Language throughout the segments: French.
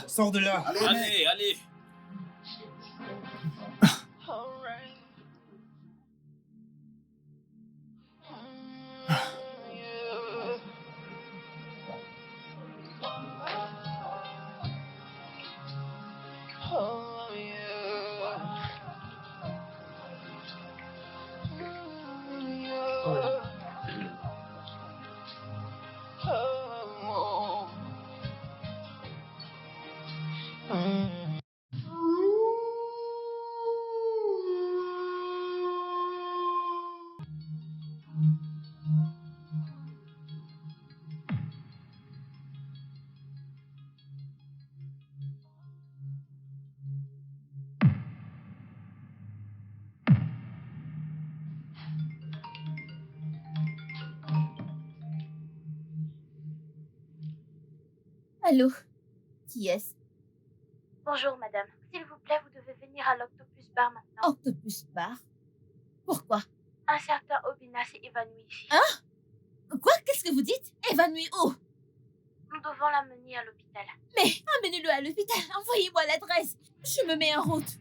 Sors de là. Allez, allez. Allô? Qui est-ce? Bonjour madame, s'il vous plaît, vous devez venir à l'Octopus Bar maintenant. Octopus Bar? Pourquoi? Un certain Obina s'est évanoui ici. Hein? Quoi? Qu'est-ce que vous dites? Évanoui où? Nous devons l'amener à l'hôpital. Mais amenez-le à l'hôpital. Envoyez-moi l'adresse. Je me mets en route.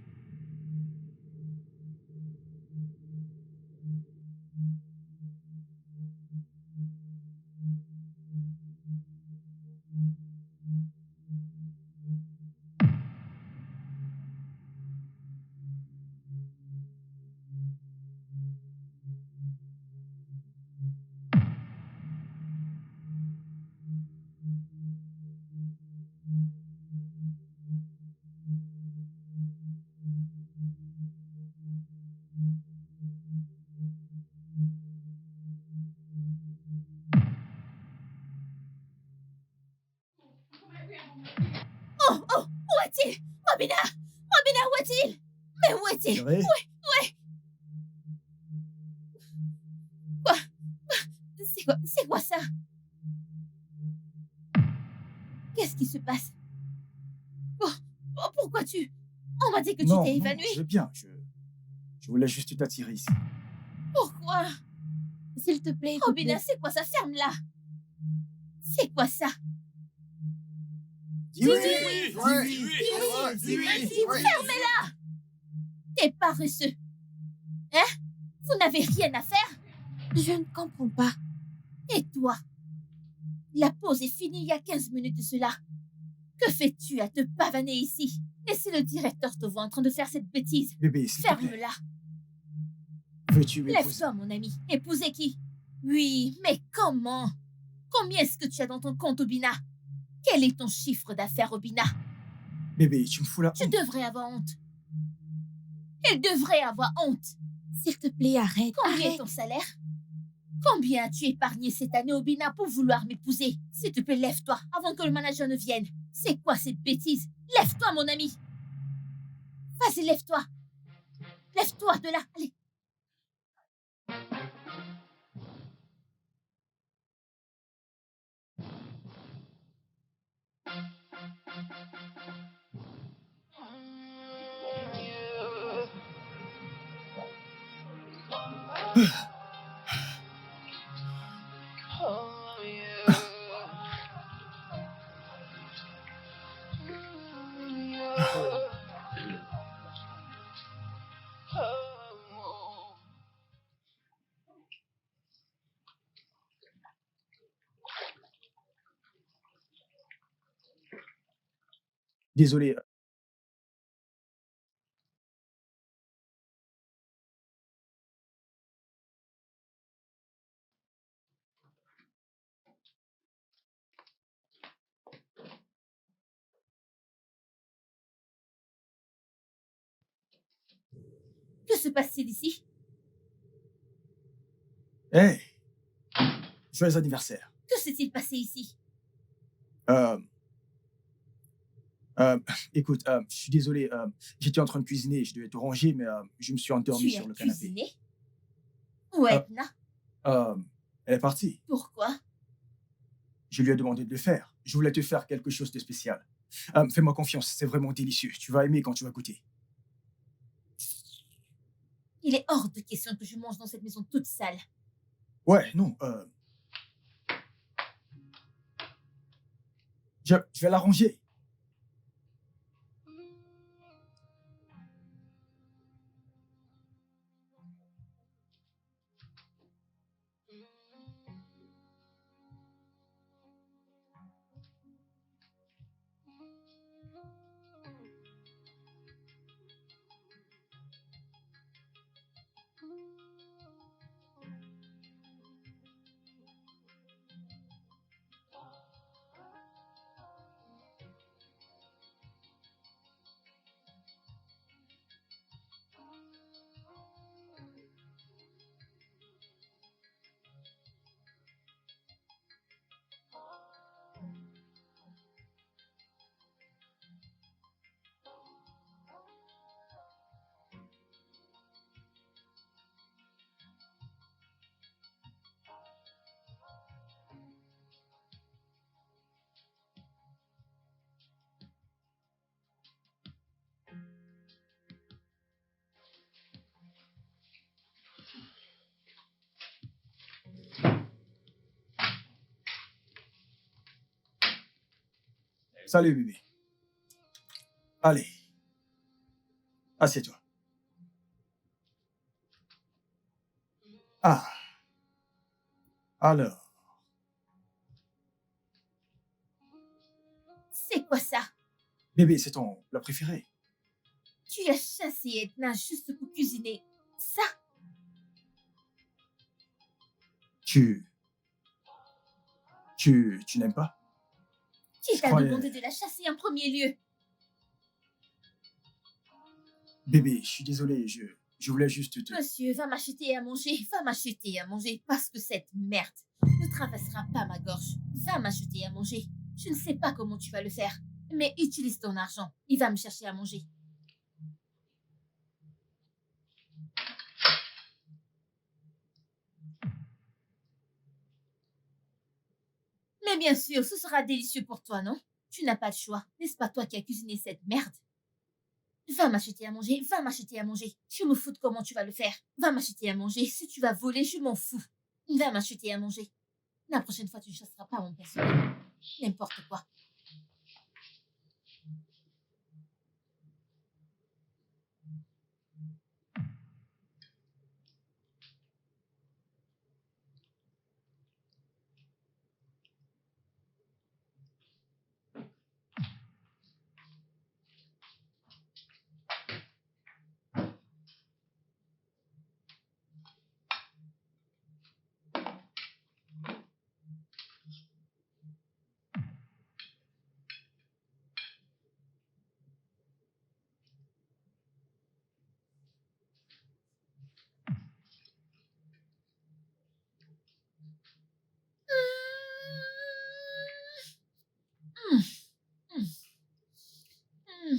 Oh, où est-il? Obina! Obina, où est-il? Mais où est-il? Chérie? Ouais. Quoi? C'est quoi ça? Qu'est-ce qui se passe? Pourquoi tu... On m'a dit que tu t'es évanoui. Je vais bien. Je voulais juste t'attirer ici. Pourquoi? S'il te plaît, Obina, c'est quoi ça? Ferme-la. C'est quoi ça? Dis Oui. Fermez-la! T'es paresseux. Hein? Vous n'avez rien à faire? Je ne comprends pas. Et toi? La pause est finie il y a 15 minutes de cela. Que fais-tu à te pavaner ici? Laissez le directeur te voir en train de faire cette bêtise. Bébé, s'il te plaît. Ferme-la. Veux-tu m'épouser? Lève-toi, mon ami. Épouser qui? Oui, mais comment? Combien est-ce que tu as dans ton compte, Obina? Quel est ton chiffre d'affaires, Obina? Bébé, tu me fous la Tu honte. devrais avoir honte. Elle devrait avoir honte. S'il te plaît, arrête. Combien est Arrête. ton salaire? Combien as-tu épargné cette année, Obina, pour vouloir m'épouser? S'il te plaît, lève-toi avant que le manager ne vienne. C'est quoi cette bêtise? Lève-toi, mon ami. Vas-y, lève-toi. Lève-toi de là. Allez. Désolé. Que se passe-t-il ici? Hey! Joyeux anniversaire. Que s'est-il passé ici? Écoute, je suis désolé. J'étais en train de cuisiner. Je devais te ranger, mais je me suis endormi Tu sur as le canapé. cuisiné? Où est Edna? Elle est partie. Pourquoi? Je lui ai demandé de le faire. Je voulais te faire quelque chose de spécial. Fais-moi confiance, c'est vraiment délicieux. Tu vas aimer quand tu vas goûter. Il est hors de question que je mange dans cette maison toute sale. Ouais, non, je vais l'arranger. Salut, bébé. Allez, assieds-toi. Ah, alors, C'est quoi ça? bébé, c'est ton plat préféré. Tu as chassé Edna juste pour cuisiner ça? Tu, tu n'aimes pas? Qui Je t'a croyais, demandé de la chasser en premier lieu? bébé, je suis désolé, je voulais juste te... Monsieur, va m'acheter à manger, va m'acheter à manger, parce que cette merde ne traversera pas ma gorge. Va m'acheter à manger. Je ne sais pas comment tu vas le faire, mais utilise ton argent. Il va me chercher à manger. Mais bien sûr, ce sera délicieux pour toi, non? Tu n'as pas le choix. N'est-ce pas toi qui as cuisiné cette merde? Va m'acheter à manger, va m'acheter à manger. Je me fous de comment tu vas le faire. Va m'acheter à manger. Si tu vas voler, je m'en fous. Va m'acheter à manger. La prochaine fois, tu ne chasseras pas mon personnel. N'importe quoi. Hum, hum, hum.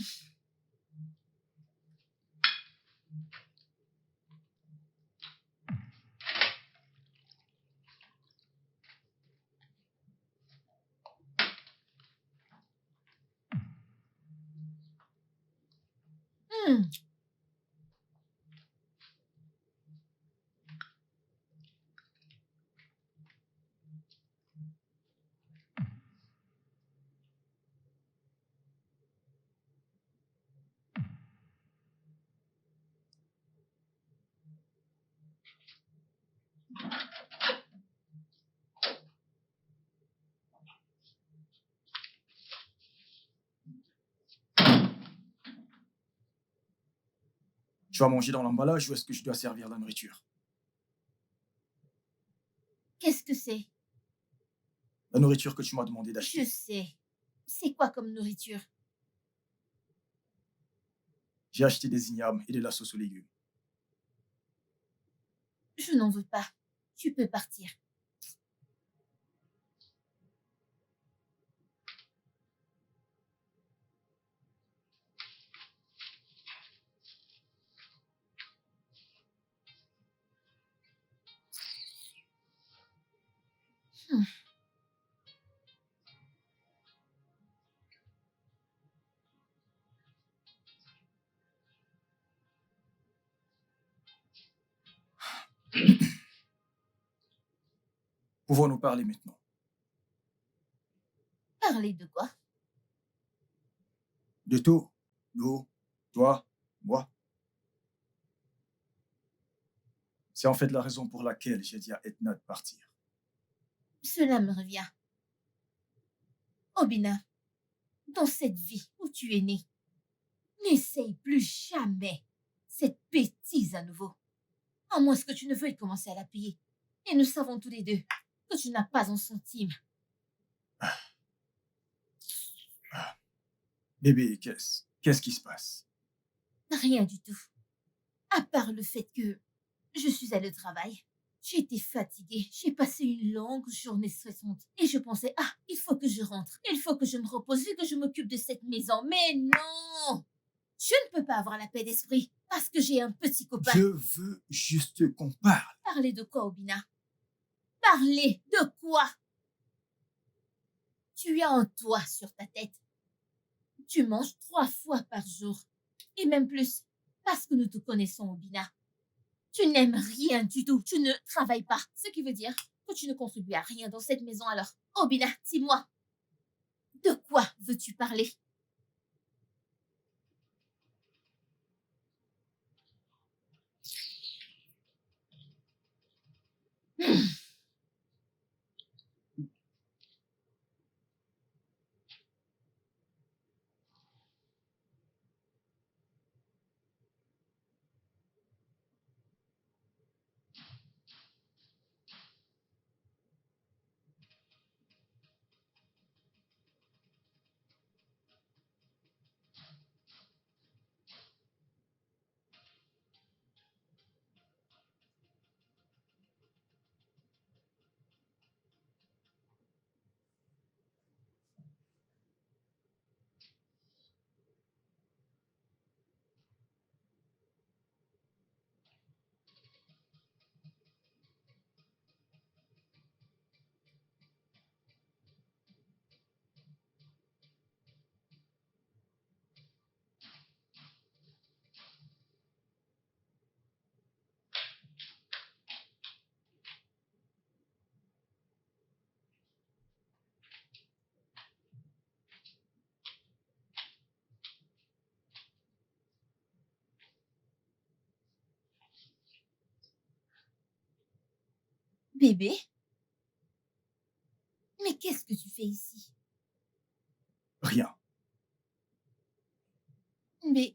Hum. Tu vas manger dans l'emballage ou est-ce que je dois servir la nourriture? Qu'est-ce que c'est? La nourriture que tu m'as demandé Je d'acheter. sais. C'est quoi comme nourriture? J'ai acheté des ignames et de la sauce aux légumes. Je n'en veux pas. Tu peux partir. Hum. Pouvons-nous parler maintenant? Parler de quoi? De tout. Nous, toi, moi. C'est en fait la raison pour laquelle j'ai dit à Edna de partir. Cela me revient. Obina, dans cette vie où tu es né, n'essaye plus jamais cette bêtise à nouveau. À moins que tu ne veuilles commencer à la payer. Et nous savons tous les deux que tu n'as pas un centime. Bébé, qu'est-ce qui se passe? Rien du tout. À part le fait que je suis allée au travail. J'ai été fatiguée. J'ai passé une longue journée stressante. Et je pensais, ah, il faut que je rentre. Il faut que je me repose vu que je m'occupe de cette maison. Mais non! Je ne peux pas avoir la paix d'esprit parce que j'ai un petit copain. Je veux juste qu'on parle. Parler de quoi, Obina? Parler de quoi? Tu as un toit sur ta tête. Tu manges 3 fois par jour. Et même plus. Parce que nous te connaissons, Obina. Tu n'aimes rien du tout. Tu ne travailles pas. Ce qui veut dire que tu ne contribues à rien dans cette maison alors. Obina, dis-moi. De quoi veux-tu parler? Bébé? Mais qu'est-ce que tu fais ici? Rien. Mais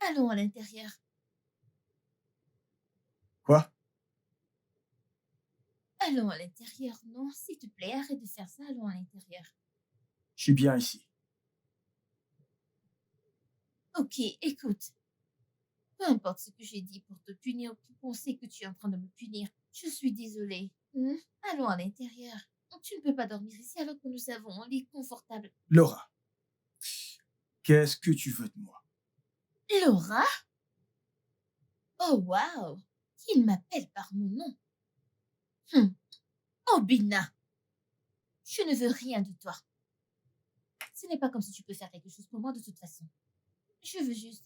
allons à l'intérieur. Quoi? Allons à l'intérieur. Non, s'il te plaît, arrête de faire ça. Allons à l'intérieur. Je suis bien ici. Ok, écoute. Peu importe ce que j'ai dit pour te punir ou pour penser que tu es en train de me punir, je suis désolée. Allons à l'intérieur. Tu ne peux pas dormir ici alors que nous avons un lit confortable. Laura, qu'est-ce que tu veux de moi? Laura? Oh, waouh! Il m'appelle par mon nom. Oh, Bina! Je ne veux rien de toi. Ce n'est pas comme si tu peux faire quelque chose pour moi de toute façon. Je veux juste...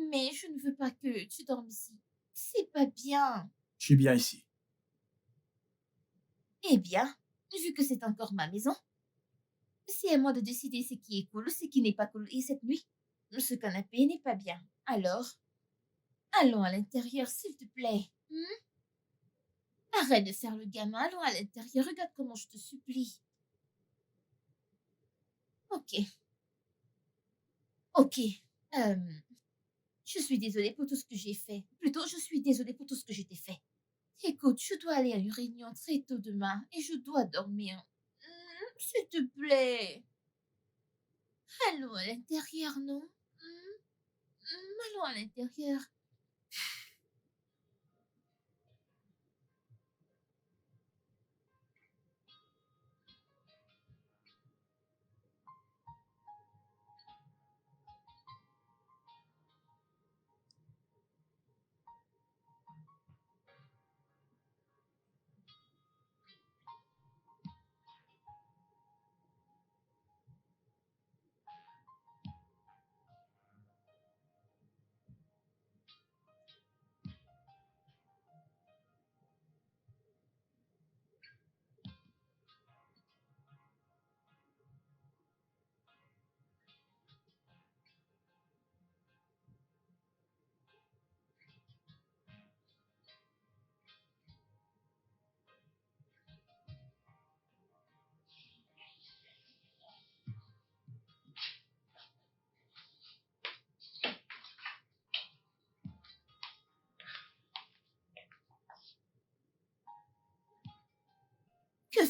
Mais je ne veux pas que tu dormes ici. C'est pas bien. Je suis bien ici. Eh bien, vu que c'est encore ma maison, c'est à moi de décider ce qui est cool, ce qui n'est pas cool. Et cette nuit, ce canapé n'est pas bien. Alors, allons à l'intérieur, s'il te plaît. Arrête de faire le gamin, allons à l'intérieur. Regarde comment je te supplie. Ok. Ok. Je suis désolée pour tout ce que j'ai fait. Plutôt, je suis désolée pour tout ce que je t'ai fait. Écoute, je dois aller à une réunion très tôt demain et je dois dormir. S'il te plaît. Allons à l'intérieur, non? Allons à l'intérieur.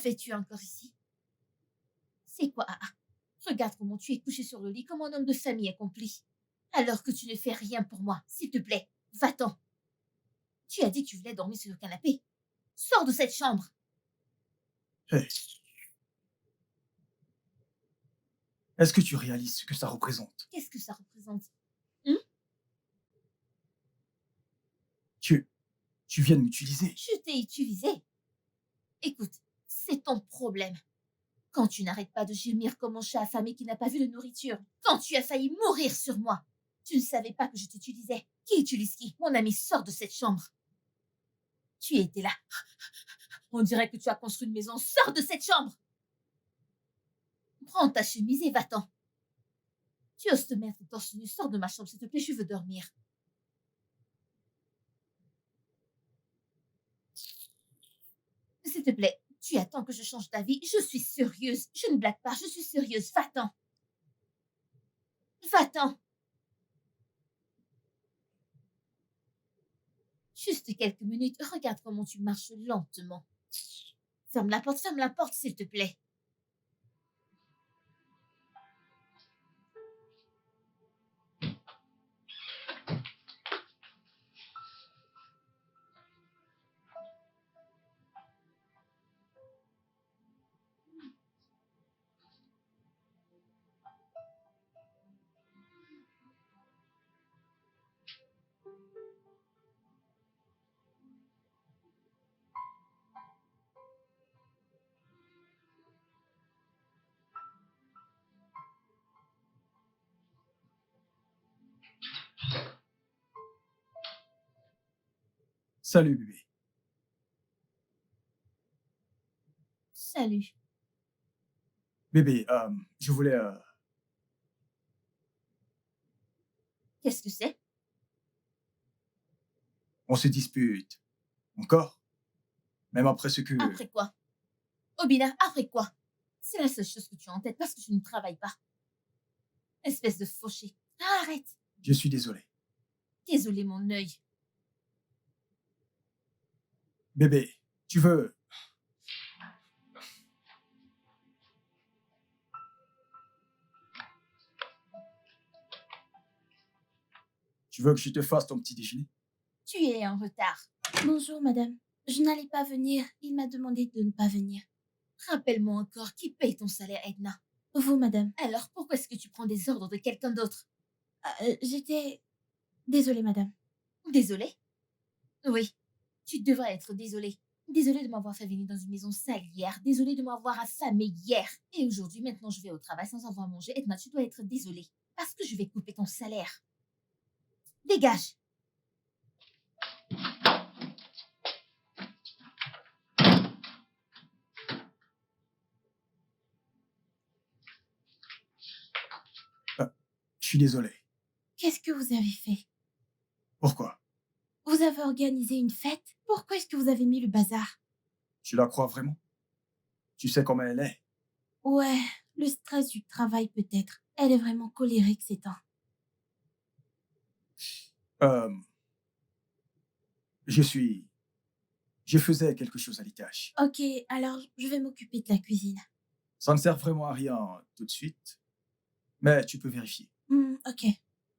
fais-tu encore ici? C'est quoi, ah, ah? Regarde comment tu es couché sur le lit comme un homme de famille accompli. Alors que tu ne fais rien pour moi. S'il te plaît, va-t'en. Tu as dit que tu voulais dormir sur le canapé. Sors de cette chambre. Hey, est-ce que tu réalises ce que ça représente? Qu'est-ce que ça représente? Tu, tu viens de m'utiliser. Je t'ai utilisé. Écoute, c'est ton problème. Quand tu n'arrêtes pas de gémir comme un chat affamé qui n'a pas vu de nourriture. Quand tu as failli mourir sur moi. Tu ne savais pas que je t'utilisais. Qui utilise qui? Mon ami, sors de cette chambre. Tu étais là. On dirait que tu as construit une maison. Sors de cette chambre. Prends ta chemise et va-t'en. Tu oses te mettre torse nu. Sors de ma chambre, s'il te plaît, je veux dormir. S'il te plaît, tu attends que je change d'avis. Je suis sérieuse. Je ne blague pas, je suis sérieuse. Va-t'en. Va-t'en. Juste quelques minutes. Regarde comment tu marches lentement. Ferme la porte, s'il te plaît. Salut, bébé. Salut. Bébé, je voulais... Qu'est-ce que c'est? on se dispute. Encore? Même après ce que... Après quoi? Obina, après quoi? C'est la seule chose que tu as en tête parce que tu ne travailles pas. Espèce de fauché. Arrête. Je suis désolé. Désolé, mon œil. Bébé, tu veux... Tu veux que je te fasse ton petit déjeuner? Tu es en retard. Bonjour, madame. Je n'allais pas venir. Il m'a demandé de ne pas venir. Rappelle-moi encore qui paye ton salaire, Edna. Vous, madame. Alors pourquoi est-ce que tu prends des ordres de quelqu'un d'autre? J'étais... Désolée, madame. Désolée? Oui, tu devrais être désolée. Désolée de m'avoir fait venir dans une maison sale hier. Désolée de m'avoir affamée hier. Et aujourd'hui, maintenant, je vais au travail sans avoir mangé. Edna, tu dois être désolée. Parce que je vais couper ton salaire. Dégage! Je suis désolé. Qu'est-ce que vous avez fait? Pourquoi? Vous avez organisé une fête? Pourquoi est-ce que vous avez mis le bazar? Tu la crois vraiment? Tu sais comment elle est? Ouais, le stress du travail peut-être. Elle est vraiment colérique ces temps. Euh, je faisais quelque chose à l'étage. Ok, alors je vais m'occuper de la cuisine. Ça ne sert vraiment à rien tout de suite, mais tu peux vérifier. Ok.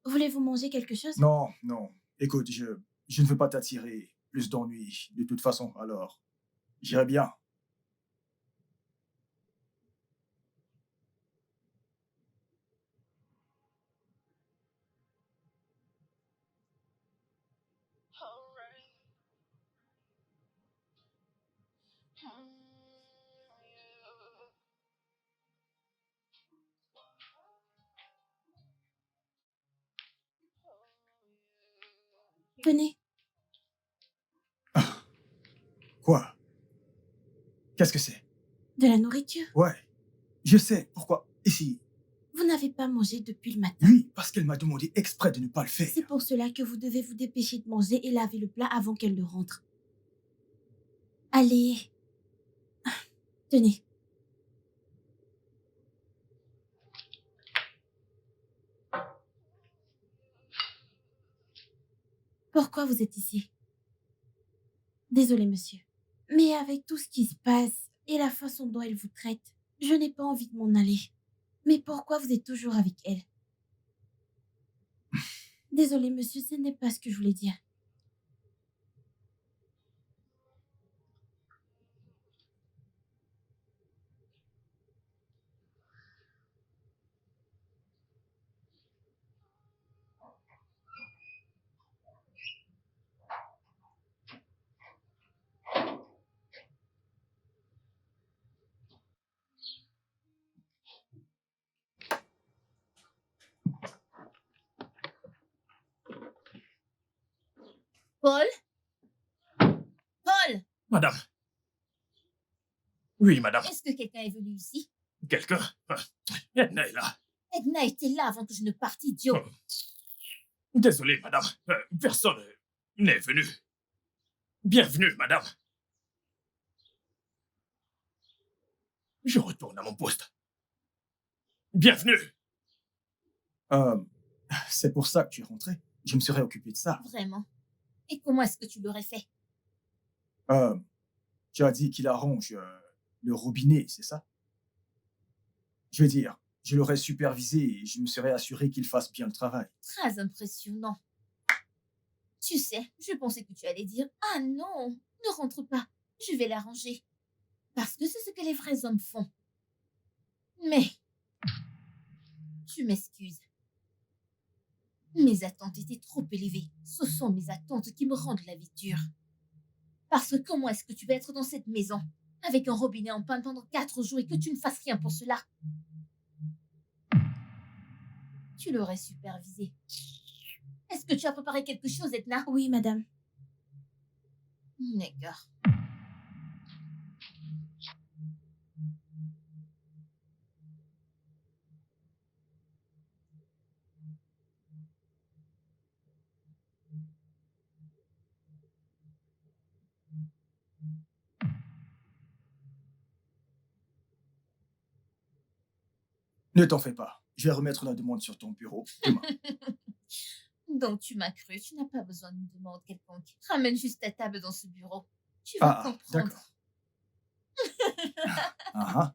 Voulez-vous manger quelque chose? Non, non. Écoute, je ne veux pas t'attirer plus d'ennuis de toute façon, alors j'irai bien. Venez. Quoi? Qu'est-ce que c'est? De la nourriture. Ouais, je sais. Pourquoi? Ici. Vous n'avez pas mangé depuis le matin. Oui, parce qu'elle m'a demandé exprès de ne pas le faire. C'est pour cela que vous devez vous dépêcher de manger et laver le plat avant qu'elle ne rentre. Allez. Tenez. Pourquoi vous êtes ici? Désolé, monsieur. Mais avec tout ce qui se passe, et la façon dont elle vous traite. Je n'ai pas envie de m'en aller. Mais pourquoi vous êtes toujours avec elle? Désolée, monsieur, ce n'est pas ce que je voulais dire. Paul? Paul! Madame. Oui, madame. Est-ce que quelqu'un est venu ici? Quelqu'un? Edna est là. Edna était là avant que je ne parte, idiot. Désolé, madame. Personne n'est venu. Bienvenue, madame. Je retourne à mon poste. Bienvenue. Euh, c'est pour ça que tu es rentré. Je me serais occupé de ça. Vraiment. Et comment est-ce que tu l'aurais fait? Euh, Tu as dit qu'il arrange le robinet, c'est ça? Je veux dire, je l'aurais supervisé et je me serais assuré qu'il fasse bien le travail. Très impressionnant. Tu sais, je pensais que tu allais dire « Ah non, ne rentre pas, je vais l'arranger. » Parce que c'est ce que les vrais hommes font. Mais, tu m'excuses. Mes attentes étaient trop élevées. Ce sont mes attentes qui me rendent la vie dure. Parce que comment est-ce que tu vas être dans cette maison avec un robinet en panne pendant 4 jours et que tu ne fasses rien pour cela? Tu l'aurais supervisé. Est-ce que tu as préparé quelque chose, Edna? Oui, madame. D'accord. Ne t'en fais pas. Je vais remettre la demande sur ton bureau demain. Donc tu m'as cru, tu n'as pas besoin d'une demande quelconque. Ramène juste ta table dans ce bureau. Tu vas comprendre. D'accord. Ah,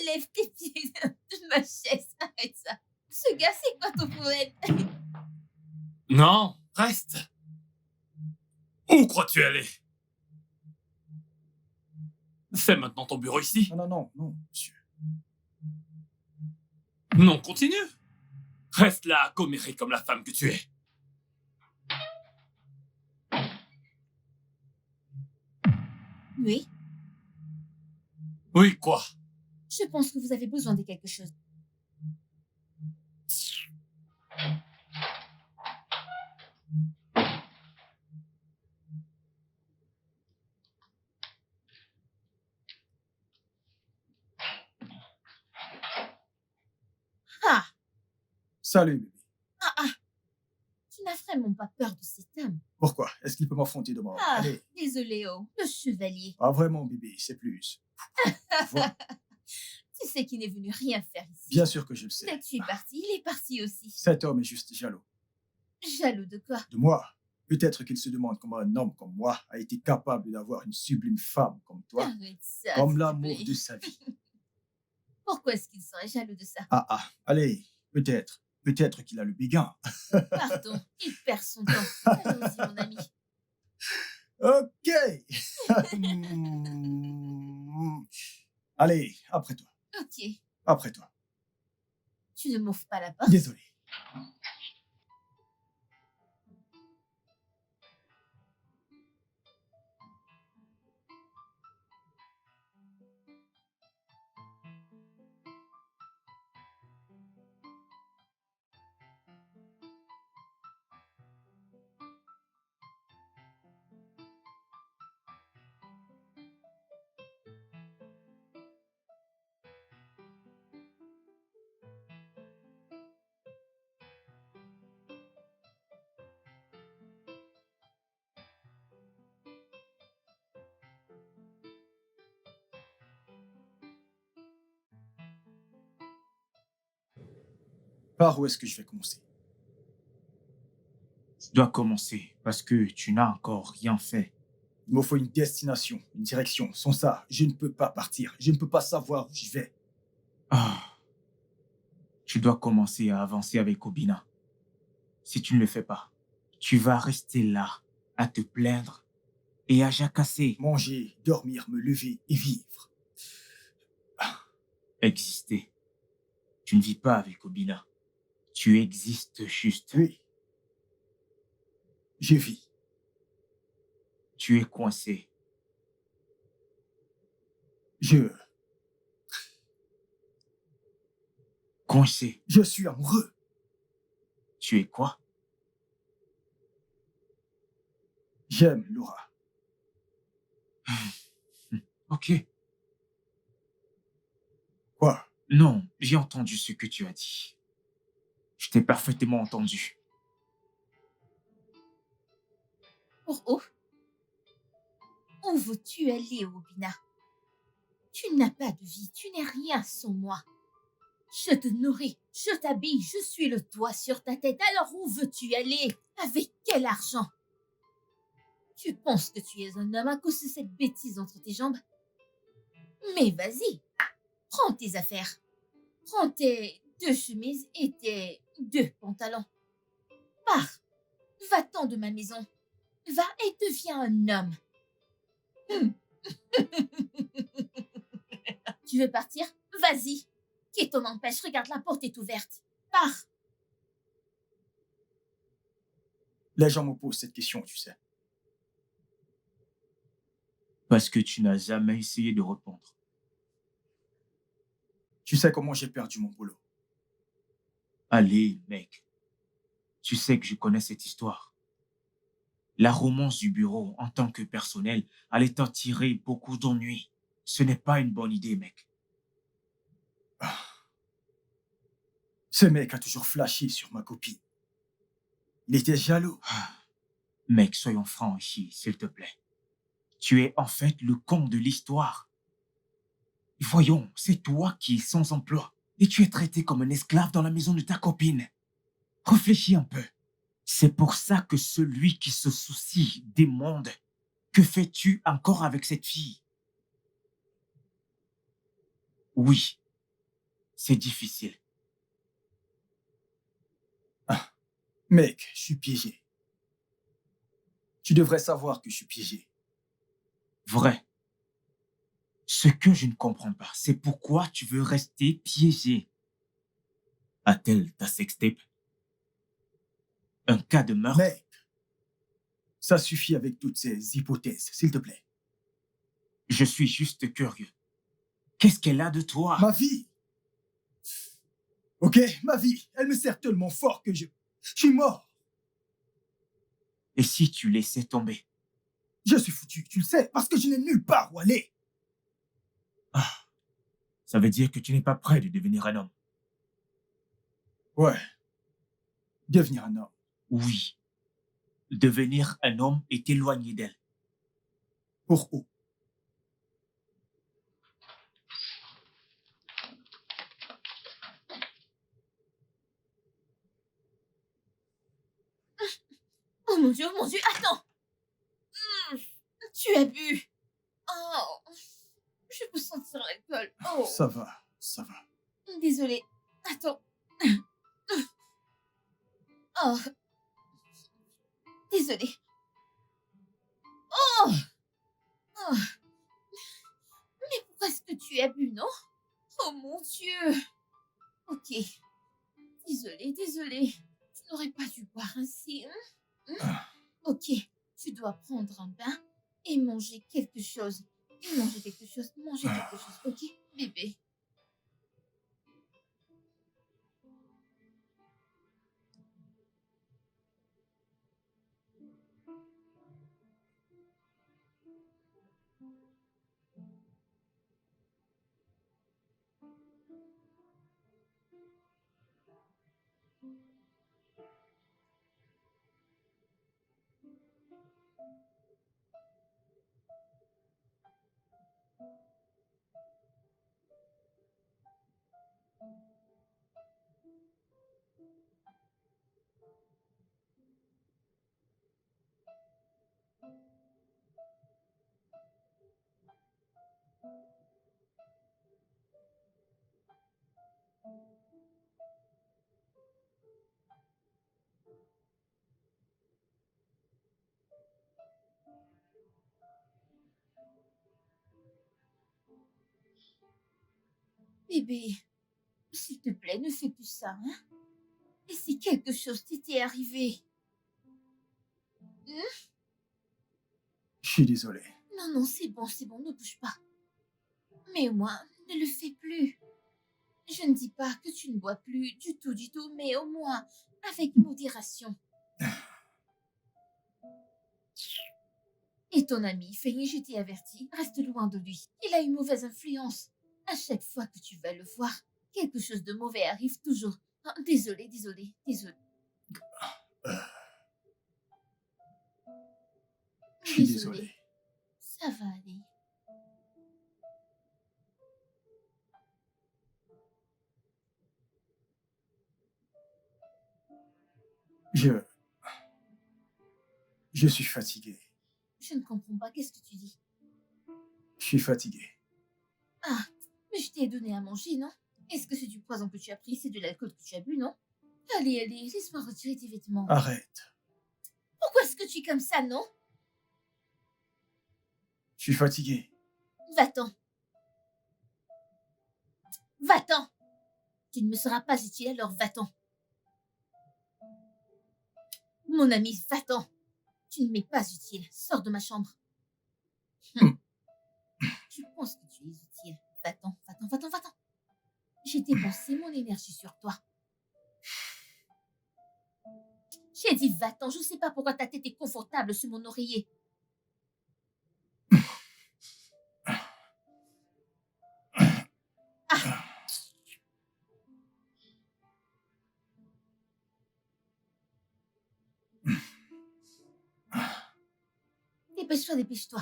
Lève tes pieds de ma chaise, arrête ça. Ce gars, c'est quoi ton problème? Non, reste. Où crois-tu aller? C'est maintenant ton bureau ici? non, monsieur. Non, continue. Reste là, comméré comme la femme que tu es. Oui, Oui, quoi? je pense que vous avez besoin de quelque chose. Ah, Salut, bébé. tu n'as vraiment pas peur de cet homme. Pourquoi? Est-ce qu'il peut m'affronter demain? Ah, Allez. désolé, oh, le chevalier. Ah, vraiment, bébé, c'est plus. Voilà. Tu sais qu'il n'est venu rien faire ici. Bien sûr que je le sais. Dès que tu es parti, il est parti aussi. Cet homme est juste jaloux. Jaloux de quoi? De moi. Peut-être qu'il se demande comment un homme comme moi a été capable d'avoir une sublime femme comme toi, Arrête ça, comme s'il te l'amour plaît. de sa vie. Pourquoi est-ce qu'il serait jaloux de ça? Allez, peut-être. Peut-être qu'il a le béguin. Pardon, il perd son temps. Allons-y, mon ami. Ok. Hmm. Allez, après toi. Ok, Après toi. tu ne m'ouvres pas la porte. Désolé. Par où est-ce que je vais commencer? Tu dois commencer parce que tu n'as encore rien fait. Il me faut une destination, une direction. Sans ça, je ne peux pas partir. Je ne peux pas savoir où j'y vais. Ah, tu dois commencer à avancer avec Obina. Si tu ne le fais pas, tu vas rester là, à te plaindre et à jacasser. Manger, dormir, me lever et vivre. Exister. Tu ne vis pas avec Obina. Tu existes juste. Oui. Je vis. Tu es coincé. Je... Coincé. Je suis amoureux. Tu es quoi? J'aime Laura. Ok. Quoi? Non, j'ai entendu ce que tu as dit. Je t'ai parfaitement entendu. Oh, où veux-tu aller, Obina? Tu n'as pas de vie, tu n'es rien sans moi. Je te nourris, je t'habille, je suis le toit sur ta tête. Alors où veux-tu aller? Avec quel argent? Tu penses que tu es un homme à cause de cette bêtise entre tes jambes? Mais vas-y, prends tes affaires. Prends tes 2 chemises et tes 2 pantalons. Pars, va-t'en de ma maison. Va et deviens un homme. Tu veux partir? Vas-y. Qui t'en empêche? Regarde, la porte est ouverte. Pars. Les gens me posent cette question, tu sais. Parce que tu n'as jamais essayé de répondre. Tu sais comment j'ai perdu mon boulot. Allez, mec. Tu sais que je connais cette histoire. La romance du bureau en tant que personnel allait t'en tirer beaucoup d'ennuis. Ce n'est pas une bonne idée, mec. Ce mec a toujours flashé sur ma copine. Il était jaloux. Mec, soyons francs ici, s'il te plaît. Tu es en fait le con de l'histoire. Voyons, c'est toi qui es sans emploi. Et tu es traité comme un esclave dans la maison de ta copine. Réfléchis un peu. C'est pour ça que celui qui se soucie des mondes, que fais-tu encore avec cette fille? Oui, c'est difficile. Mec, je suis piégé. Tu devrais savoir que je suis piégé. Vrai. Ce que je ne comprends pas, c'est pourquoi tu veux rester piégé. A-t-elle ta sextape? Un cas de meurtre? Mec, ça suffit avec toutes ces hypothèses, s'il te plaît. Je suis juste curieux. Qu'est-ce qu'elle a de toi? Ma vie. Ok, ma vie, elle me sert tellement fort que je suis mort. Et si tu laissais tomber? Je suis foutu, tu le sais, parce que je n'ai nulle part où aller. Ah, ça veut dire que tu n'es pas prêt de devenir un homme. Ouais. Devenir un homme. Oui. Devenir un homme et t'éloigner d'elle. Pour où? Oh mon Dieu, attends. Tu as bu. Oh, je peux sentir l'alcool. Oh, Ça va, ça va. désolée. Attends. Oh, désolée. Oh, oh. Mais pourquoi est-ce que tu as bu, non? Oh mon Dieu. Ok. Désolée. Tu n'aurais pas dû boire ainsi. Ok, tu dois prendre un bain et manger quelque chose. Manger quelque chose, ok, bébé? Bébé, s'il te plaît, ne fais plus ça, hein? Et si quelque chose t'était arrivé? Je suis désolé. Non, non, c'est bon, ne bouge pas. Mais au moins, ne le fais plus. Je ne dis pas que tu ne bois plus du tout, mais au moins, avec modération. Et ton ami, Fanny, je t'ai averti, reste loin de lui. Il a une mauvaise influence. À chaque fois que tu vas le voir, quelque chose de mauvais arrive toujours. Ah, désolé. Euh, je suis Désolé. désolé. Ça va aller. Je suis fatigué. Je ne comprends pas, qu'est-ce que tu dis? Je suis fatigué. Ah, mais je t'ai donné à manger, non? Est-ce que c'est du poison que tu as pris? C'est de l'alcool que tu as bu, non? Allez, laisse-moi retirer tes vêtements. Arrête. Pourquoi est-ce que tu es comme ça, non? Je suis fatigué. Va-t'en. Va-t'en. Tu ne me seras pas utile, alors va-t'en. Mon ami, va-t'en. Tu ne m'es pas utile. Sors de ma chambre. Tu penses que tu es utile. Va-t'en. J'ai dépensé mon énergie sur toi. J'ai dit va-t'en. Je ne sais pas pourquoi ta tête est confortable sur mon oreiller. Dépêche-toi.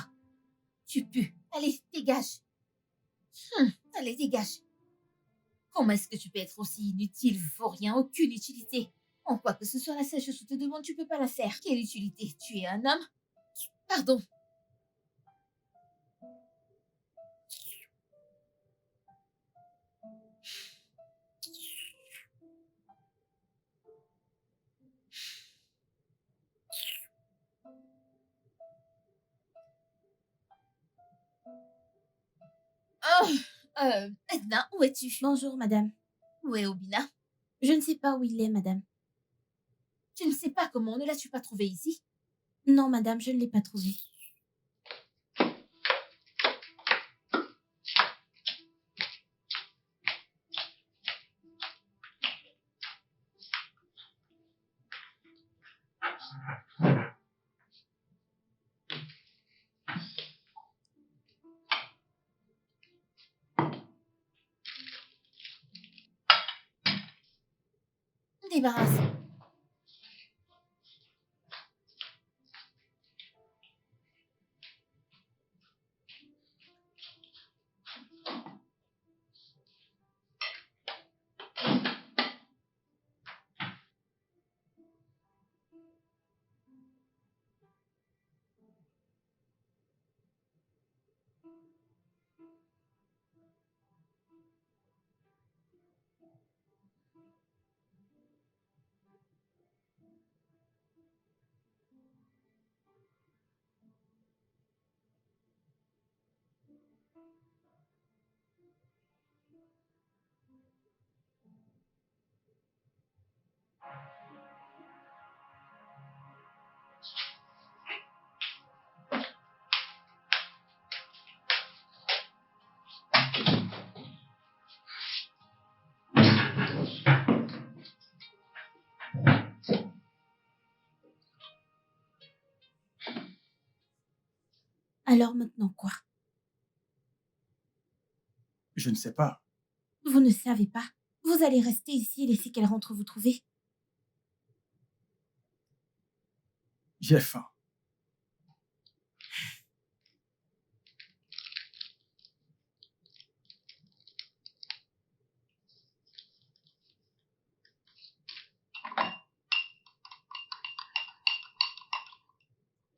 Tu pues. Allez, dégage. Allez, dégage. Comment est-ce que tu peux être aussi inutile, vaut rien, aucune utilité? En quoi que ce soit la seule chose que je te demande, tu peux pas la faire. Quelle utilité? Tu es un homme? Pardon. Oh, Edna, où es-tu? Bonjour, madame. Où est Obina? Je ne sais pas où il est, madame. Tu ne sais pas comment, ne l'as-tu pas trouvé ici? Non, madame, je ne l'ai pas trouvé. Débarrasse. Alors maintenant quoi? Je ne sais pas. Vous ne savez pas. Vous allez rester ici et laisser qu'elle rentre vous trouver. J'ai faim.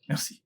Merci.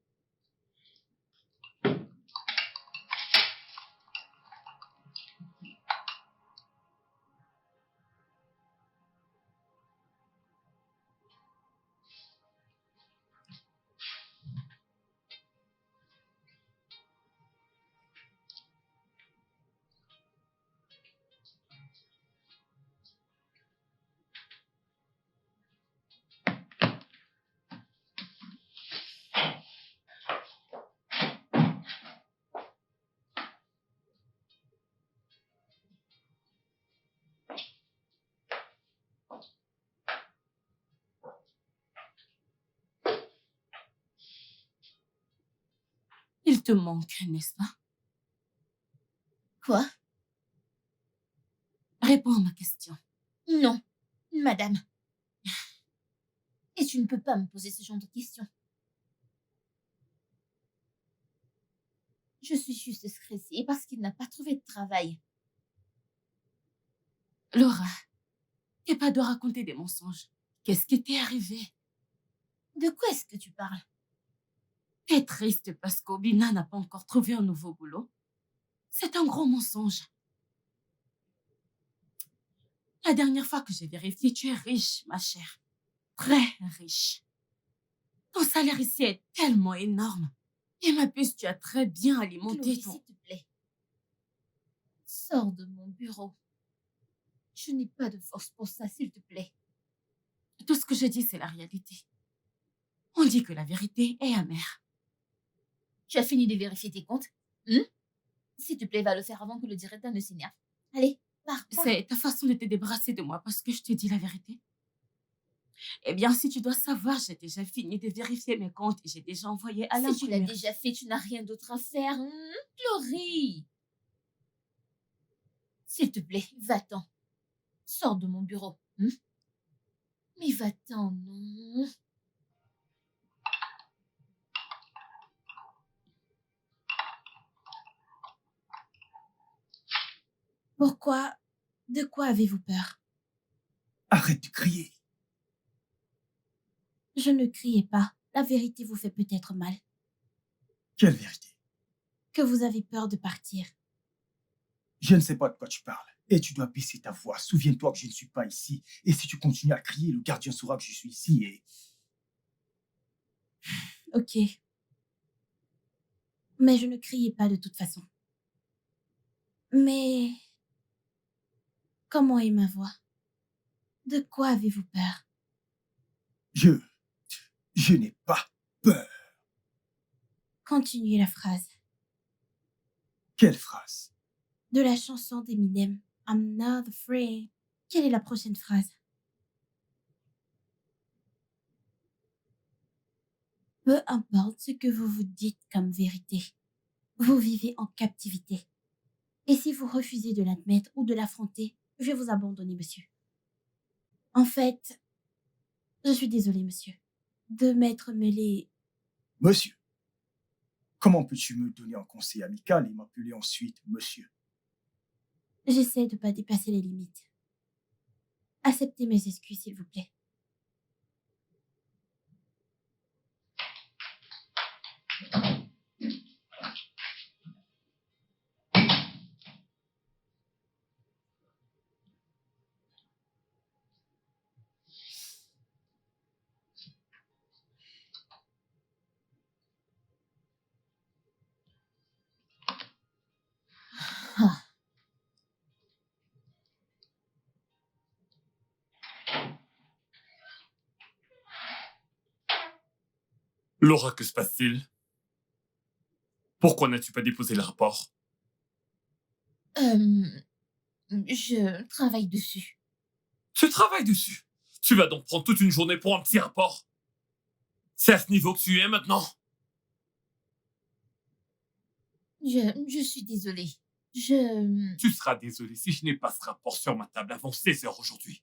te manque, n'est-ce pas? Quoi? Réponds à ma question. Non, madame. Et tu ne peux pas me poser ce genre de questions. Je suis juste stressée parce qu'il n'a pas trouvé de travail. Laura, t'es pas de raconter des mensonges. Qu'est-ce qui t'est arrivé? De quoi est-ce que tu parles? T'es triste parce qu'Obina n'a pas encore trouvé un nouveau boulot? C'est un gros mensonge. La dernière fois que j'ai vérifié, tu es riche, ma chère. Très riche. Ton salaire ici est tellement énorme. Et ma puce, tu as très bien alimenté Chloé, ton... s'il te plaît. Sors de mon bureau. Je n'ai pas de force pour ça, s'il te plaît. Tout ce que je dis, c'est la réalité. On dit que la vérité est amère. Tu as fini de vérifier tes comptes? S'il te plaît, va le faire avant que le directeur ne s'énerve. Allez, pars. C'est ta façon de te débarrasser de moi parce que je te dis la vérité. Eh bien, si tu dois savoir, j'ai déjà fini de vérifier mes comptes et j'ai déjà envoyé à Si tu l'as l'imprimerie. déjà fait, tu n'as rien d'autre à faire. Chloé. S'il te plaît, va-t'en. Sors de mon bureau. Mais va-t'en, non. Pourquoi? De quoi avez-vous peur? Arrête de crier. Je ne criais pas. La vérité vous fait peut-être mal. Quelle vérité? Que vous avez peur de partir. Je ne sais pas de quoi tu parles. Et tu dois baisser ta voix. Souviens-toi que je ne suis pas ici. Et si tu continues à crier, le gardien saura que je suis ici et... Ok. Mais je ne criais pas de toute façon. Mais... Comment est ma voix? De quoi avez-vous peur? Je n'ai pas peur. Continuez la phrase. Quelle phrase? De la chanson d'Eminem. I'm not afraid. Quelle est la prochaine phrase? Peu importe ce que vous vous dites comme vérité, vous vivez en captivité. Et si vous refusez de l'admettre ou de l'affronter, je vais vous abandonner, monsieur. En fait, je suis désolée, monsieur, de m'être mêlée. Monsieur, comment peux-tu me donner un conseil amical et m'appeler ensuite monsieur? J'essaie de ne pas dépasser les limites. Acceptez mes excuses, s'il vous plaît. Ah, Laura, que se passe-t-il? Pourquoi n'as-tu pas déposé le rapport? je travaille dessus. Tu travailles dessus. Tu vas donc prendre toute une journée pour un petit rapport. C'est à ce niveau que tu es maintenant? Je suis désolée. Je... Tu seras désolé si je n'ai pas ce rapport sur ma table avant 16 heures aujourd'hui.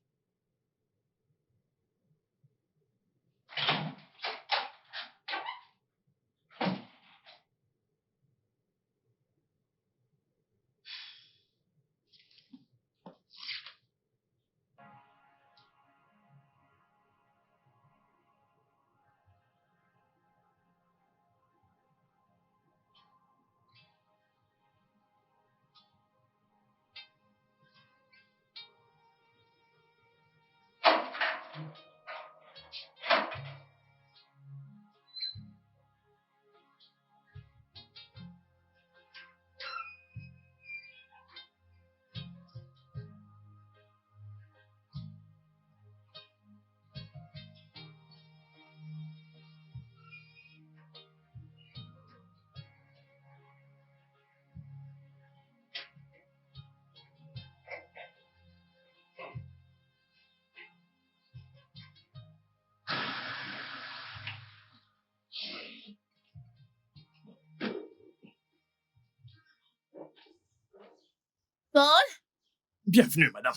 Bienvenue, madame.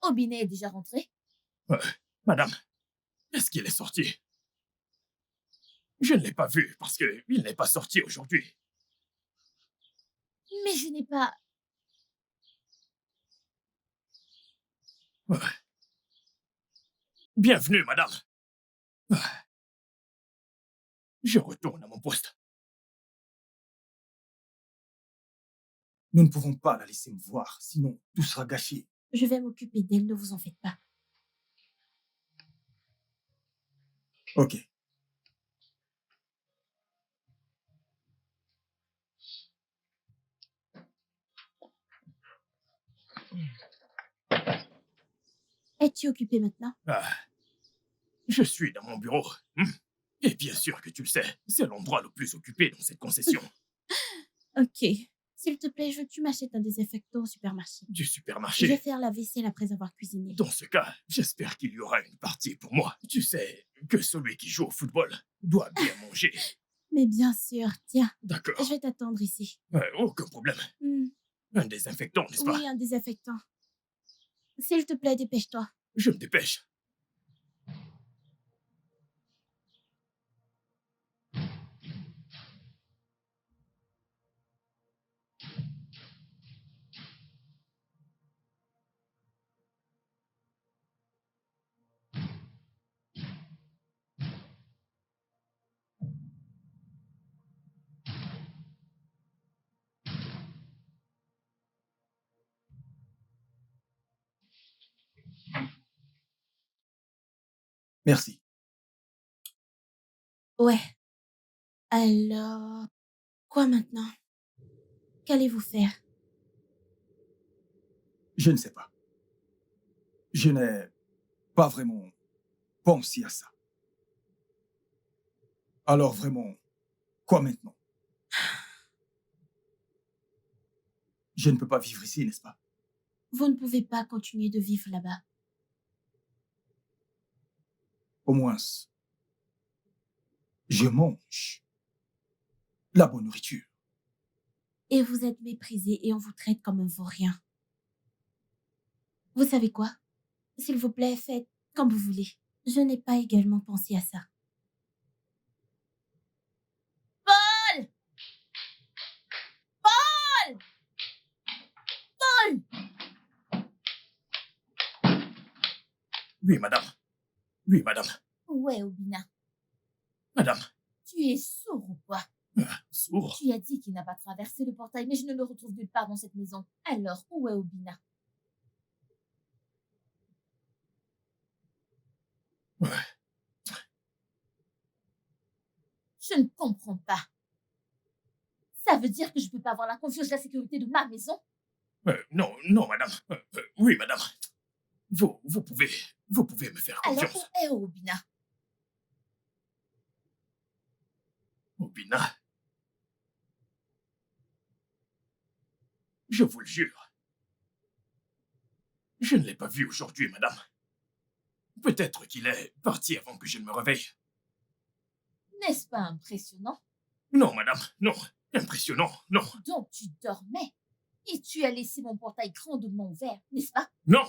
Aubinet est déjà rentré? Madame, est-ce qu'il est sorti? Je ne l'ai pas vu parce qu'il n'est pas sorti aujourd'hui. Mais je n'ai pas... Bienvenue, madame. Je retourne à mon poste. Nous ne pouvons pas la laisser me voir, sinon tout sera gâché. Je vais m'occuper d'elle, ne vous en faites pas. Ok. Es-tu occupé maintenant? Je suis dans mon bureau. Et bien sûr que tu le sais, c'est l'endroit le plus occupé dans cette concession. Ok. S'il te plaît, je veux que tu m'achètes un désinfectant au supermarché. Du Je vais supermarché. faire la vaisselle après avoir cuisiné. Dans ce cas, j'espère qu'il y aura une partie pour moi. Tu sais que celui qui joue au football doit bien manger. Mais bien sûr, tiens, D'accord. je vais t'attendre ici. Aucun problème. Hmm, Un désinfectant, n'est-ce pas? Oui, un désinfectant. S'il te plaît, dépêche-toi. Je me dépêche. Merci. Ouais. Alors, quoi maintenant? Qu'allez-vous faire? Je ne sais pas. Je n'ai pas vraiment pensé à ça. Alors vraiment, quoi maintenant? Je ne peux pas vivre ici, n'est-ce pas? Vous ne pouvez pas continuer de vivre là-bas. Au moins, je mange la bonne nourriture. Et vous êtes méprisé et on vous traite comme un vaurien. Vous savez quoi? S'il vous plaît, faites comme vous voulez. Je n'ai pas également pensé à ça. Paul! Paul! Paul! Oui, madame. Oui, madame. Où est Obina? Madame. Tu es sourd ou quoi? Sourd. Tu as dit qu'il n'a pas traversé le portail, mais je ne le retrouve nulle part dans cette maison. Alors, où est Obina? Je ne comprends pas. Ça veut dire que je ne peux pas avoir la confiance et la sécurité de ma maison? Non, non, madame. Oui, madame. Vous pouvez me faire Alors, confiance. où est Obina? Obina. Je vous le jure. Je ne l'ai pas vu aujourd'hui, madame. Peut-être qu'il est parti avant que je ne me réveille. N'est-ce pas impressionnant? Non, madame, non. Impressionnant, non. Donc tu dormais et tu as laissé mon portail grandement ouvert, n'est-ce pas? Non.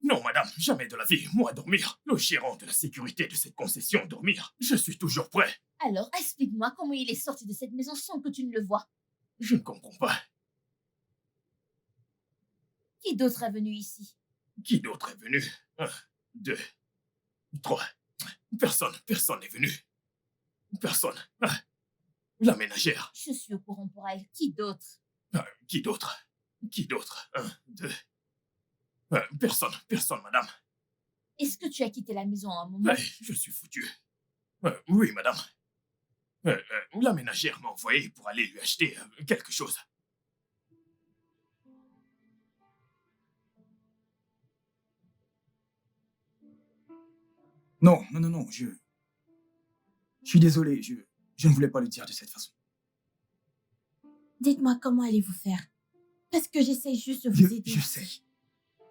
Non, madame, jamais de la vie. Moi, dormir. Le gérant de la sécurité de cette concession, dormir. Je suis toujours prêt. Alors explique-moi comment il est sorti de cette maison sans que tu ne le vois. Je ne comprends pas. Qui d'autre est venu ici? Qui d'autre est venu? 1, 2, 3. Personne n'est venu. Personne. La ménagère. Je suis au courant pour elle. Qui d'autre? Qui d'autre? Qui d'autre? 1, 2. Personne, madame. Est-ce que tu as quitté la maison à un moment? Je suis foutu. Oui, madame. La ménagère m'a envoyé pour aller lui acheter quelque chose. Non, non, non, non, je suis désolé, je ne voulais pas le dire de cette façon. Dites-moi comment allez-vous faire? Parce que j'essaie juste de vous aider.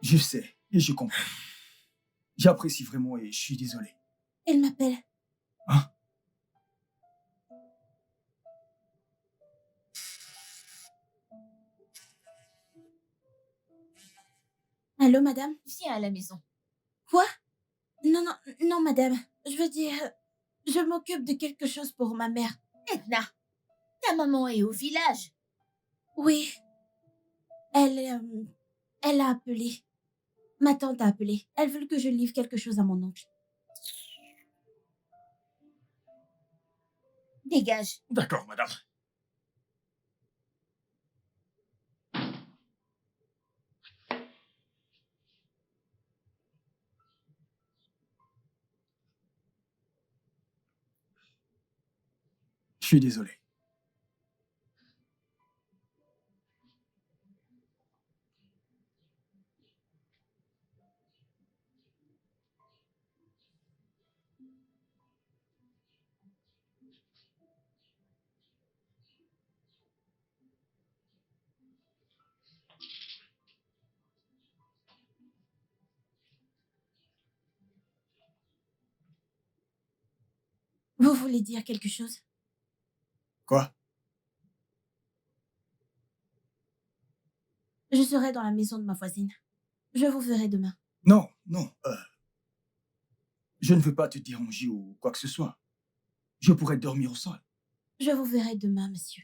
Je sais, et je comprends. J'apprécie vraiment et je suis désolé. Elle m'appelle. Hein? Allô, madame? Viens à la maison. Quoi? Non, non, non, madame. Je veux dire, je m'occupe de quelque chose pour ma mère. Edna, ta maman est au village. Oui, elle, elle a appelé. Ma tante a appelé. Elle veut que je livre quelque chose à mon oncle. Dégage. D'accord, madame. Je suis désolé. Vous voulez dire quelque chose? Quoi? Je serai dans la maison de ma voisine. Je vous verrai demain. Non, non. Je ne veux pas te déranger ou quoi que ce soit. Je pourrais dormir au sol. Je vous verrai demain, monsieur.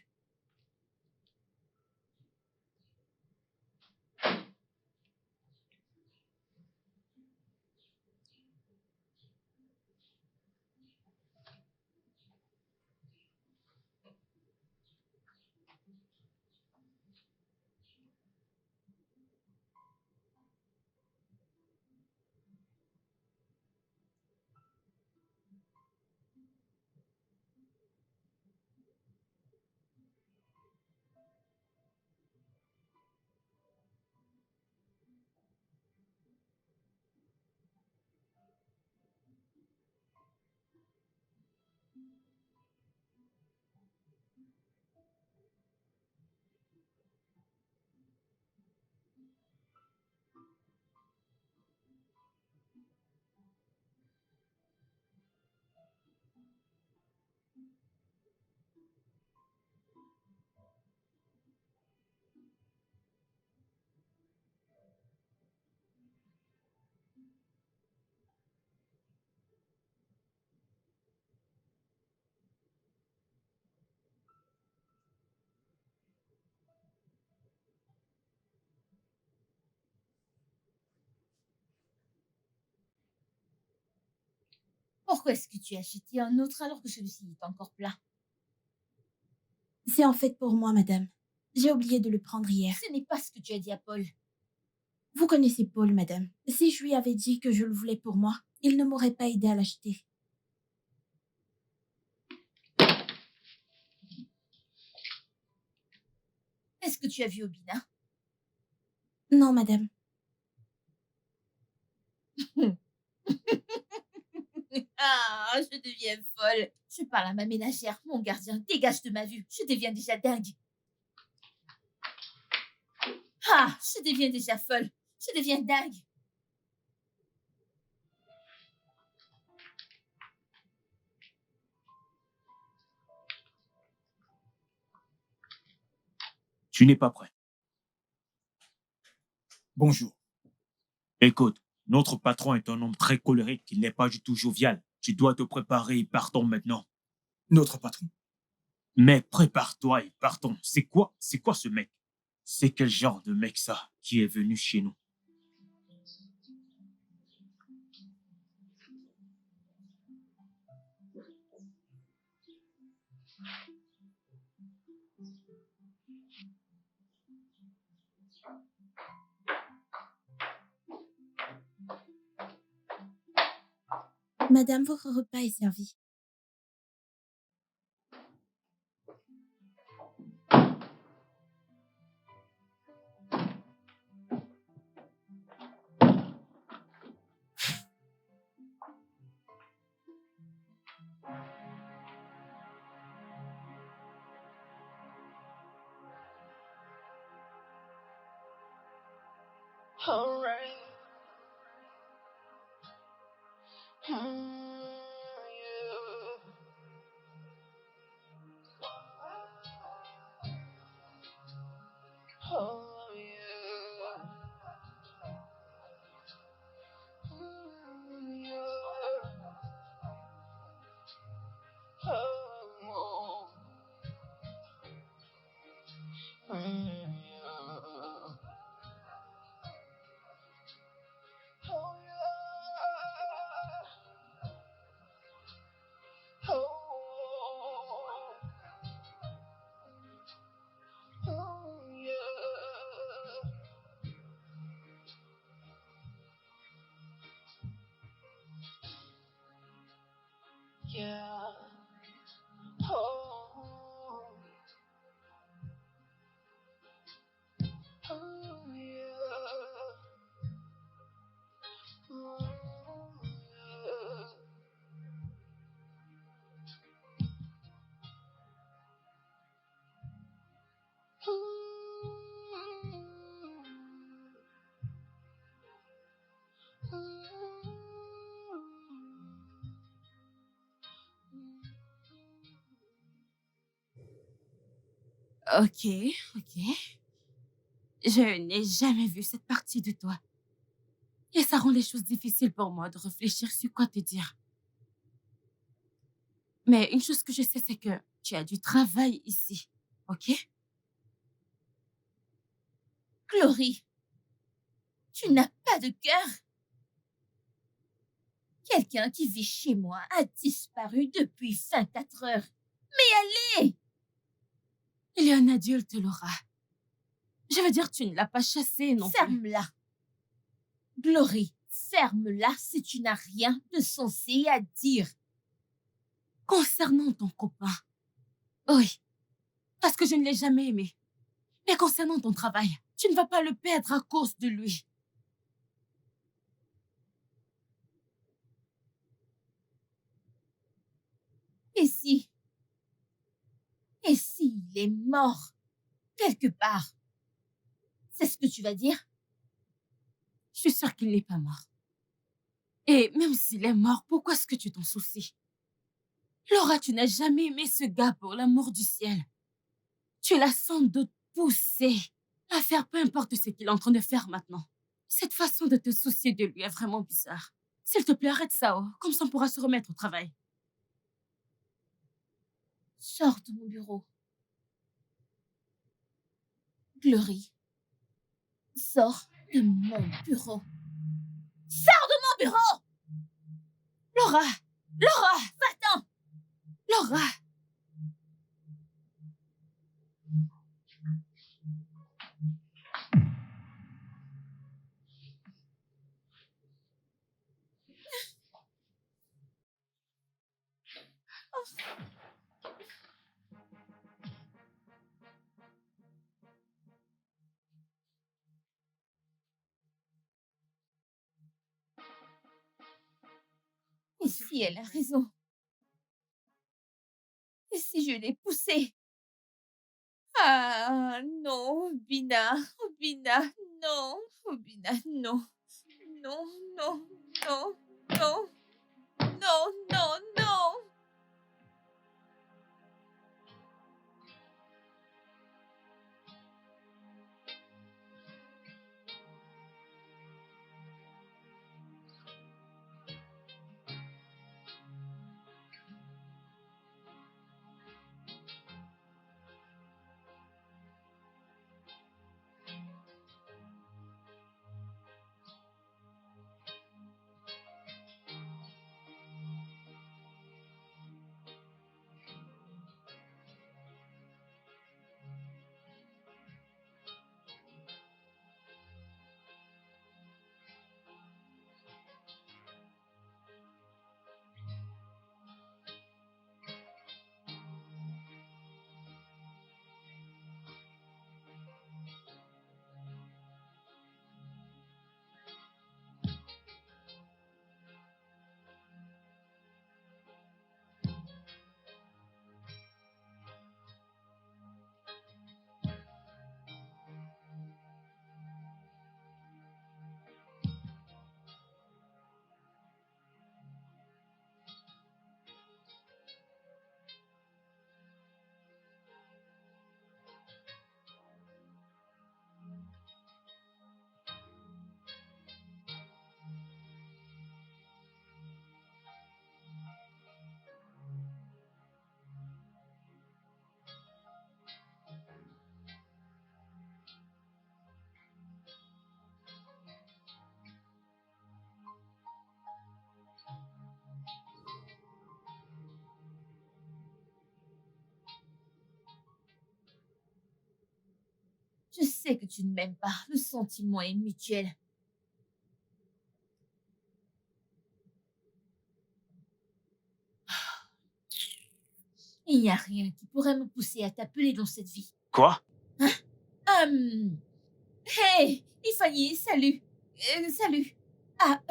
Pourquoi est-ce que tu as acheté un autre alors que celui-ci est encore plein? C'est en fait pour moi, madame. J'ai oublié de le prendre hier. Ce n'est pas ce que tu as dit à Paul. Vous connaissez Paul, madame. Si je lui avais dit que je le voulais pour moi, il ne m'aurait pas aidé à l'acheter. Est-ce que tu as vu Obina? Non, madame. Ah, je deviens folle. Je parle à ma ménagère, mon gardien, dégage de ma vue. Je deviens déjà dingue. Ah, je deviens déjà folle. Je deviens dingue. Tu n'es pas prêt. Bonjour. Écoute, notre patron est un homme très colérique, il n'est pas du tout jovial. Tu dois te préparer et partons maintenant. Notre patron. Mais prépare-toi et partons. C'est quoi ce mec? C'est quel genre de mec ça qui est venu chez nous? Madame, votre repas est servi. All right. Yeah. Oh, yeah. Yeah. Oh. Oh, yeah. Oh, yeah. Ok, ok. Je n'ai jamais vu cette partie de toi. Et ça rend les choses difficiles pour moi de réfléchir sur quoi te dire. Mais une chose que je sais, c'est que tu as du travail ici. Ok? Glory, tu n'as pas de cœur. Quelqu'un qui vit chez moi a disparu depuis 24 heures. Mais allez! Il y a un adulte, Laura. Je veux dire, tu ne l'as pas chassé non plus. Ferme-la. Glory, ferme-la si tu n'as rien de sensé à dire. Concernant ton copain, oui, parce que je ne l'ai jamais aimé. Mais concernant ton travail, tu ne vas pas le perdre à cause de lui. Et si? Et s'il est mort quelque part? C'est ce que tu vas dire? Je suis sûre qu'il n'est pas mort. Et même s'il est mort, pourquoi est-ce que tu t'en soucies? Laura, tu n'as jamais aimé ce gars pour l'amour du ciel. Tu l'as sans doute poussé à faire peu importe ce qu'il est en train de faire maintenant. Cette façon de te soucier de lui est vraiment bizarre. S'il te plaît, arrête ça, oh. Comme ça on pourra se remettre au travail. Sors de mon bureau. Glory, sors de mon bureau. Sors de mon bureau! Laura! Laura! Va-t'en! Laura! Et si elle a raison? Et si je l'ai poussée? Ah non, Bina, oh, Bina, non, oh, Bina, non, non, non, non, non, non, non, non. Je sais que tu ne m'aimes pas. Le sentiment est mutuel. Il n'y a rien qui pourrait me pousser à t'appeler dans cette vie. Quoi? Hey, Ifani, salut. Salut. Ah,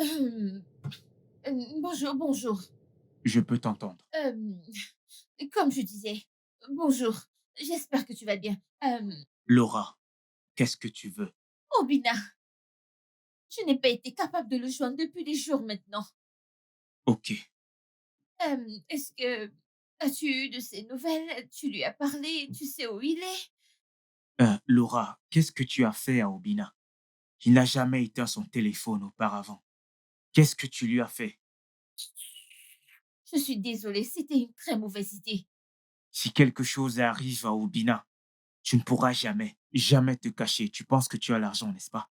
bonjour. Je peux t'entendre. Comme je disais, bonjour. J'espère que tu vas bien. Laura, qu'est-ce que tu veux? Obina, je n'ai pas été capable de le joindre depuis des jours maintenant. Ok. Est-ce que... As-tu eu de ses nouvelles? Tu lui as parlé? Tu sais où il est? Laura, qu'est-ce que tu as fait à Obina? Il n'a jamais éteint son téléphone auparavant. Qu'est-ce que tu lui as fait? Je suis désolée, c'était une très mauvaise idée. Si quelque chose arrive à Obina, tu ne pourras jamais te cacher. Tu penses que tu as l'argent, n'est-ce pas?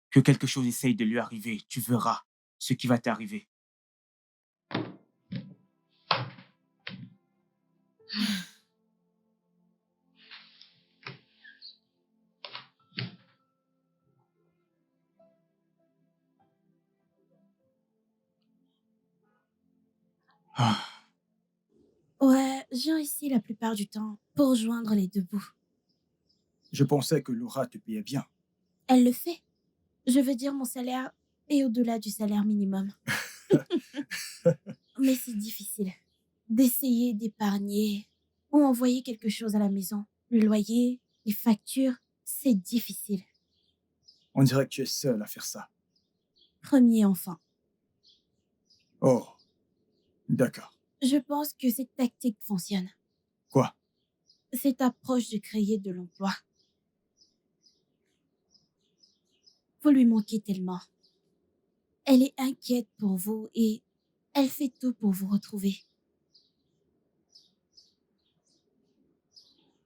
Que quelque chose essaye de lui arriver, tu verras ce qui va t'arriver. Ah, Ouais, je viens ici la plupart du temps pour joindre les deux bouts. Je pensais que Laura te payait bien. Elle le fait. Je veux dire, mon salaire est au-delà du salaire minimum. Mais c'est difficile d'essayer d'épargner ou envoyer quelque chose à la maison. Le loyer, les factures, c'est difficile. On dirait que tu es seul à faire ça. Premier enfant. Oh, d'accord. Je pense que cette tactique fonctionne. Quoi? Cette approche de créer de l'emploi. Vous lui manquez tellement. Elle est inquiète pour vous et elle fait tout pour vous retrouver.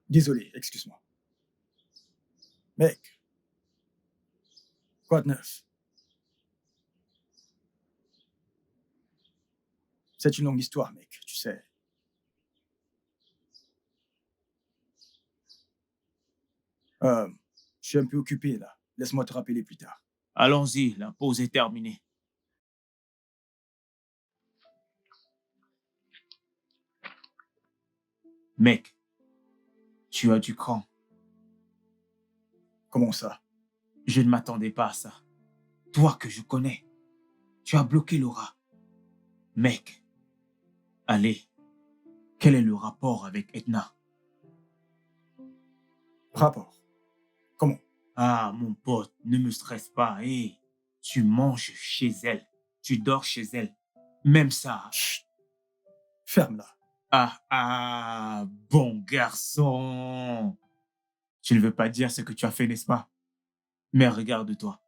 Désolé, excuse-moi. Mec, quoi de neuf? C'est une longue histoire, mec, tu sais. Je suis un peu occupé, là. Laisse-moi te rappeler plus tard. allons-y, la pause est terminée. Mec, tu as du cran. Comment ça? Je ne m'attendais pas à ça. Toi que je connais, tu as bloqué Laura. Mec, allez, quel est le rapport avec Edna? Rapport. Comment? Ah, mon pote, ne me stresse pas. Hé, tu manges chez elle, tu dors chez elle. Même ça. Chut! Ferme-la. Bon garçon. Tu ne veux pas dire ce que tu as fait, n'est-ce pas? Mais regarde-toi.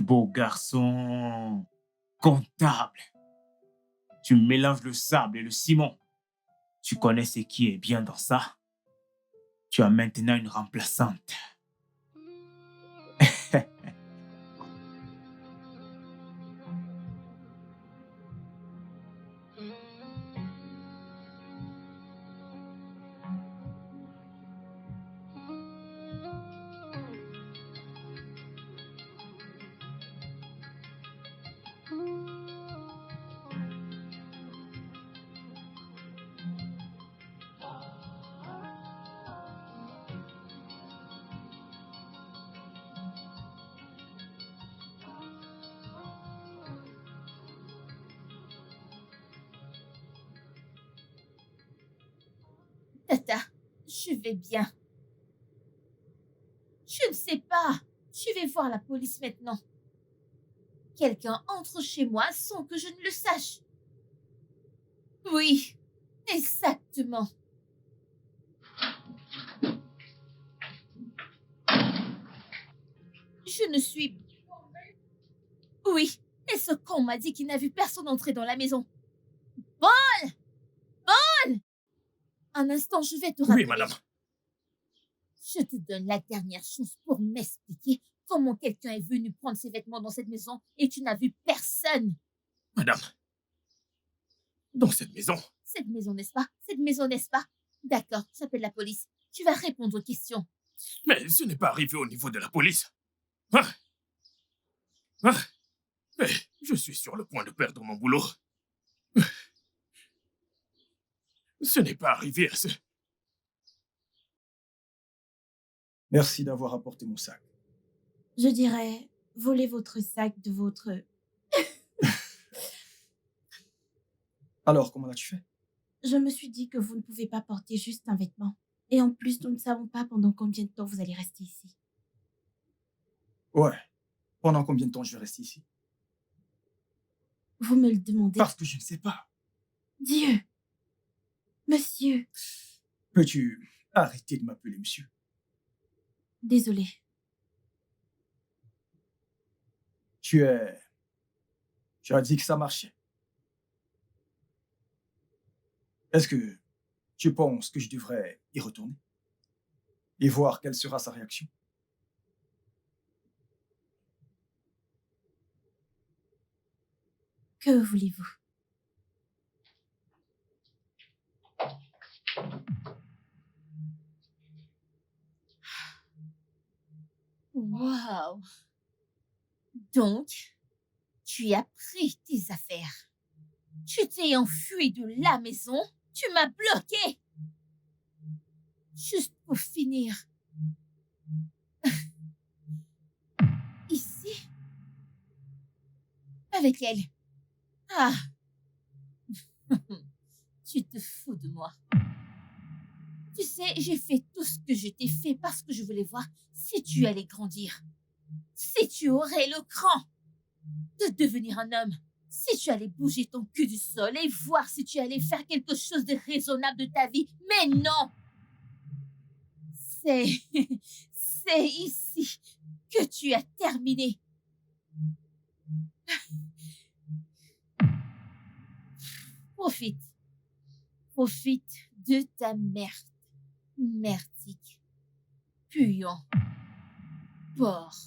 Beau garçon. Comptable. Tu mélanges le sable et le ciment. Tu connais ce qui est bien dans ça? Tu as maintenant une remplaçante. Tata, je vais bien. Je ne sais pas. Je vais voir la police maintenant. Quelqu'un entre chez moi sans que je ne le sache. Oui, exactement. Je ne suis... Oui, et ce con m'a dit qu'il n'a vu personne entrer dans la maison. Paul! Paul! Un instant, je vais te rappeler. Oui, madame. Je te donne la dernière chance pour m'expliquer comment quelqu'un est venu prendre ses vêtements dans cette maison et tu n'as vu personne. Madame. Dans cette maison. Cette maison, n'est-ce pas? Cette maison, n'est-ce pas? D'accord, j'appelle la police. Tu vas répondre aux questions. Mais ce n'est pas arrivé au niveau de la police. Ah. Ah. Mais je suis sur le point de perdre mon boulot. Ce n'est pas arrivé à ce... Merci d'avoir apporté mon sac. Je dirais, volez votre sac de votre... Alors, comment l'as-tu fait? Je me suis dit que vous ne pouvez pas porter juste un vêtement. Et en plus, nous ne savons pas pendant combien de temps vous allez rester ici. Ouais. Pendant combien de temps je vais rester ici? Vous me le demandez. Parce que je ne sais pas. Dieu! Monsieur! Peux-tu arrêter de m'appeler monsieur? Désolé. Tu as dit que ça marchait. Est-ce que tu penses que je devrais y retourner et voir quelle sera sa réaction? Que voulez-vous? Waouh! Donc, tu as pris tes affaires. Tu t'es enfui de la maison. Tu m'as bloqué. Juste pour finir. Ici? Avec elle. Ah! Tu te fous de moi. Tu sais, j'ai fait tout ce que je t'ai fait parce que je voulais voir si tu allais grandir. Si tu aurais le cran de devenir un homme. Si tu allais bouger ton cul du sol et voir si tu allais faire quelque chose de raisonnable de ta vie. Mais non! C'est ici que tu as terminé. Profite. Profite de ta merde. Merdique. Puant. Porc.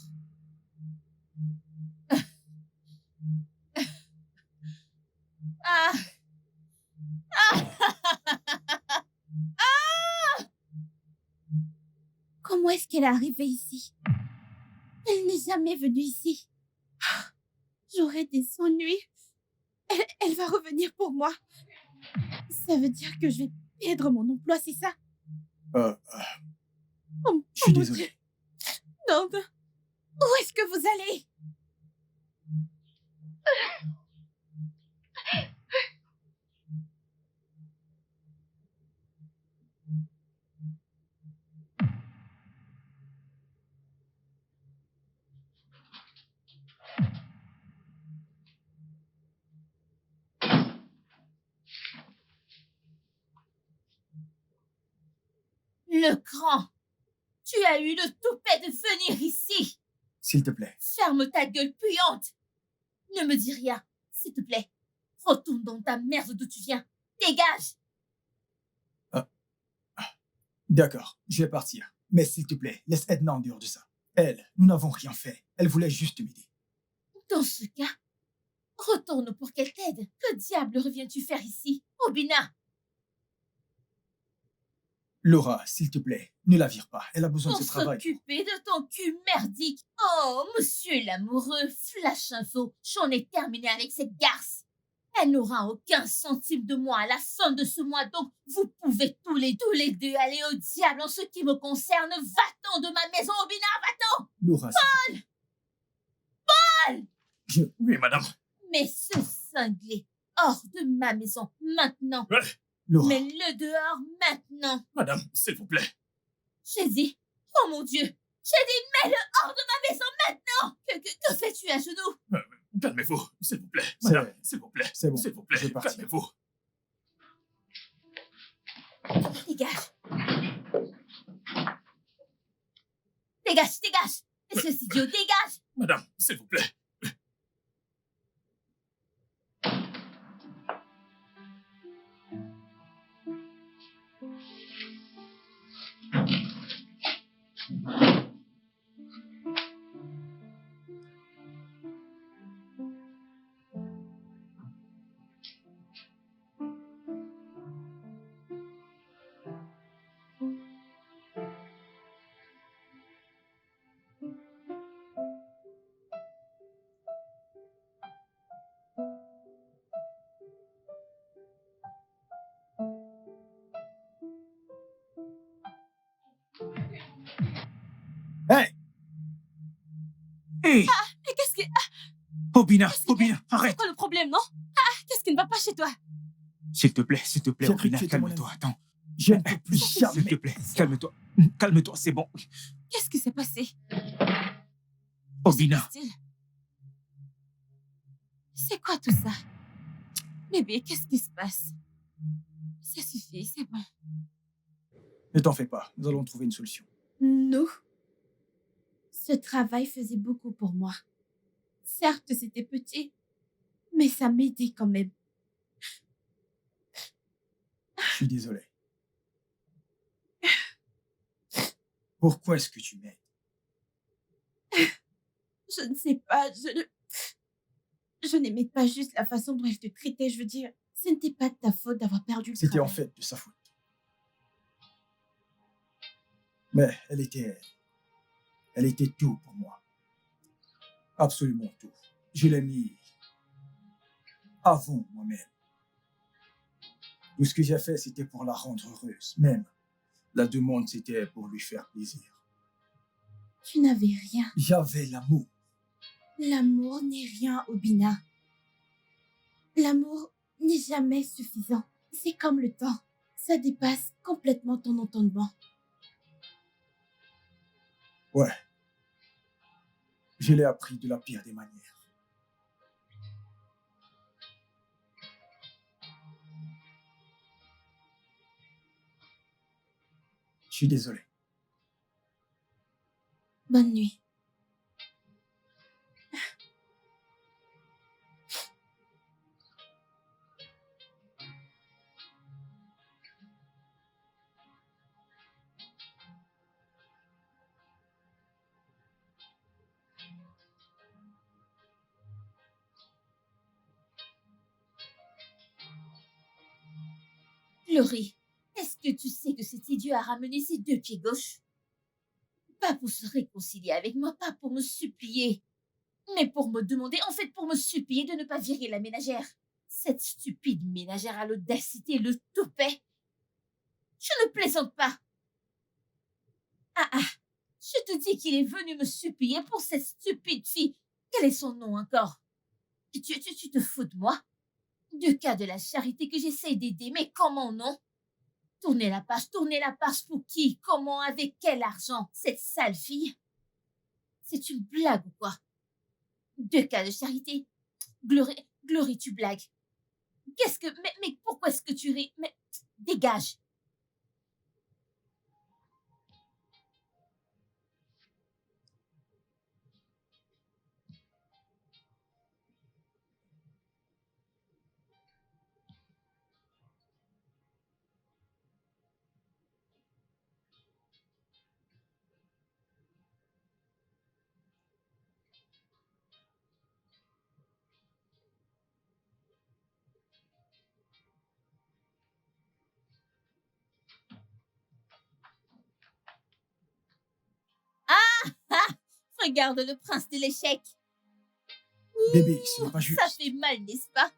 Ah! Comment est-ce qu'elle est arrivée ici? Elle n'est jamais venue ici. J'aurai des ennuis. Elle va revenir pour moi. Ça veut dire que je vais perdre mon emploi, c'est ça? Je suis mon désolé. Dieu. Non, non. Où est-ce que vous allez? Le cran! Tu as eu le toupet de venir ici! S'il te plaît. Ferme ta gueule puante! Ne me dis rien, s'il te plaît. Retourne dans ta merde d'où tu viens. Dégage! D'accord, je vais partir. Mais s'il te plaît, laisse Edna en dehors de ça. Elle, nous n'avons rien fait. Elle voulait juste m'aider. Dans ce cas, retourne pour qu'elle t'aide. Que diable reviens-tu faire ici, Obina? Laura, s'il te plaît, ne la vire pas. Elle a besoin de Pour ce travail. s'occuper de ton cul merdique. Oh, monsieur l'amoureux, flash info, j'en ai terminé avec cette garce. Elle n'aura aucun centime de moi à la fin de ce mois, donc vous pouvez tous les deux aller au diable en ce qui me concerne. Va-t'en de ma maison, Obina, va-t'en! Laura, Paul! Oui, madame. Mais ce cinglé, hors de ma maison, maintenant. Laura, Mets-le dehors, maintenant. Madame, s'il vous plaît. J'ai dit, oh mon Dieu, j'ai dit, mets-le hors de ma maison maintenant. Que fais-tu à genoux? Calmez-vous, s'il vous plaît. C'est Madame, vrai. s'il vous plaît. C'est bon, S'il vous plaît, je vais partir. calmez-vous. Dégage. Dégage, dégage. Espèce d'idiot, dégage. Madame, s'il vous plaît. Hé, Mais qu'est-ce que... Obina, Qu'est-ce que- Obina, C'est arrête. quoi le problème, non? Qu'est-ce qui ne va pas chez toi? S'il te plaît, J'ai cru Obina, que tu étais mon calme-toi, ami. attends. Je ne peux plus S'il te jamais. plaît, calme-toi. Calme-toi, c'est bon. Qu'est-ce qui s'est passé? Obina, Style. C'est quoi tout ça? Bébé, qu'est-ce qui se passe? Ça suffit, c'est bon. Ne t'en fais pas, nous allons trouver une solution. Nous, ce travail faisait beaucoup pour moi. Certes, c'était petit, mais ça m'aidait quand même. Je suis désolé. Pourquoi est-ce que tu m'aides? Je ne sais pas, je n'aimais pas juste la façon dont elle te traitait. Je veux dire, ce n'était pas de ta faute d'avoir perdu le C'était en travail. fait de sa faute. Mais elle était tout pour moi. Absolument tout. Je l'ai mis avant moi-même. Tout ce que j'ai fait, c'était pour la rendre heureuse. Même la demande, c'était pour lui faire plaisir. Tu n'avais rien. J'avais l'amour. L'amour n'est rien, Obina. L'amour n'est jamais suffisant. C'est comme le temps. Ça dépasse complètement ton entendement. Ouais. Je l'ai appris de la pire des manières. Je suis désolé. Bonne nuit. Laurie, est-ce que tu sais que cet idiot a ramené ses deux pieds gauches? Pas pour se réconcilier avec moi, pas pour me supplier, mais pour me demander, en fait pour me supplier de ne pas virer la ménagère. Cette stupide ménagère a l'audacité, le toupet. Je ne plaisante pas. Ah, je te dis qu'il est venu me supplier pour cette stupide fille. Quel est son nom encore? Tu te fous de moi? Du cas de la charité que j'essaye d'aider, mais comment non? Tournez la page pour qui? Comment? Avec quel argent? Cette sale fille? C'est une blague ou quoi? Deux cas de charité? Glory, tu blagues. Qu'est-ce que... Mais pourquoi est-ce que tu ris? Mais dégage. Regarde le prince de l'échec. Bébé, ce n'est pas juste. Ça fait mal, n'est-ce pas?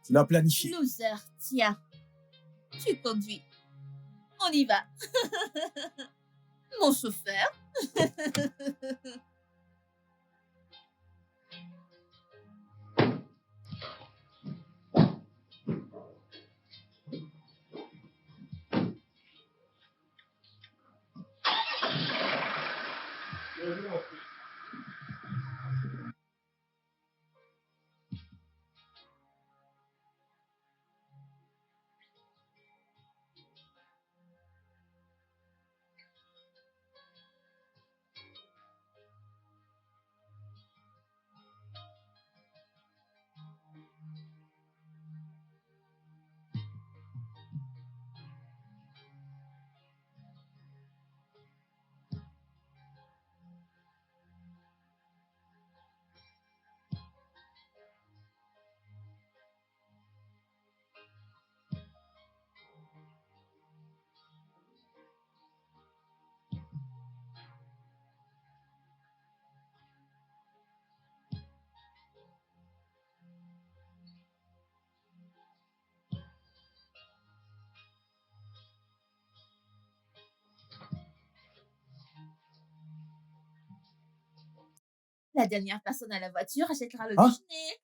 Tu l'as planifié. Loser, tiens. Tu conduis. On y va. Mon chauffeur. La dernière personne à la voiture achètera le Hein? déjeuner.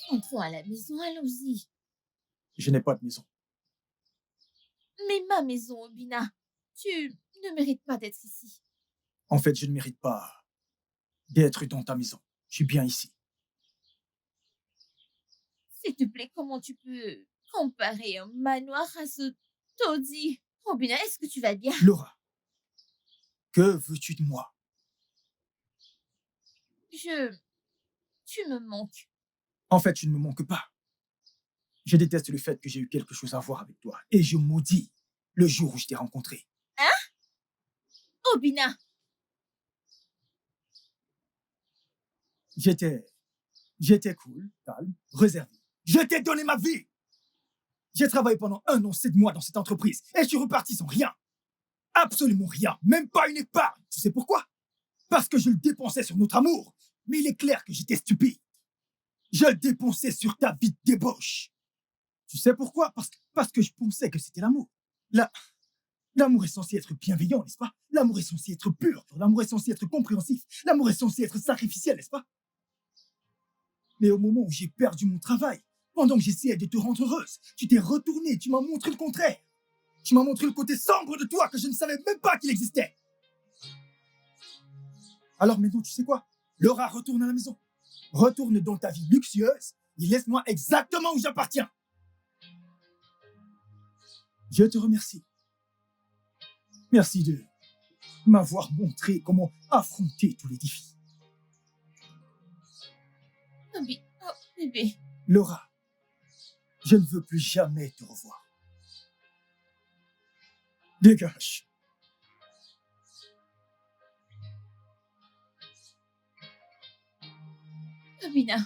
Entrons à la maison, allons-y. Je n'ai pas de maison. Mais ma maison, Obina, tu ne mérites pas d'être ici. En fait, je ne mérite pas d'être dans ta maison. Je suis bien ici. S'il te plaît, comment tu peux comparer un manoir à ce taudis? Obina, est-ce que tu vas bien? Laura, que veux-tu de moi? Tu me manques. En fait, tu ne me manques pas. Je déteste le fait que j'ai eu quelque chose à voir avec toi. Et je maudis le jour où je t'ai rencontré. Obina, J'étais cool, calme, réservé. Je t'ai donné ma vie. J'ai travaillé pendant 1 an, 7 mois dans cette entreprise. Et je suis reparti sans rien. Absolument rien. Même pas une épargne. Tu sais pourquoi? Parce que je le dépensais sur notre amour. Mais il est clair que j'étais stupide. Je le dépensais sur ta vie de débauche. Tu sais pourquoi? Parce que je pensais que c'était l'amour. L'amour est censé être bienveillant, n'est-ce pas? L'amour est censé être pur. L'amour est censé être compréhensif. L'amour est censé être sacrificiel, n'est-ce pas? Mais au moment où j'ai perdu mon travail, pendant que j'essayais de te rendre heureuse, tu t'es retourné, tu m'as montré le contraire. Tu m'as montré le côté sombre de toi que je ne savais même pas qu'il existait. Alors maintenant, tu sais quoi? Laura, retourne à la maison. Retourne dans ta vie luxueuse et laisse-moi exactement où j'appartiens. Je te remercie. Merci de m'avoir montré comment affronter tous les défis. Oh, bébé. Laura, je ne veux plus jamais te revoir. Dégage. Obina.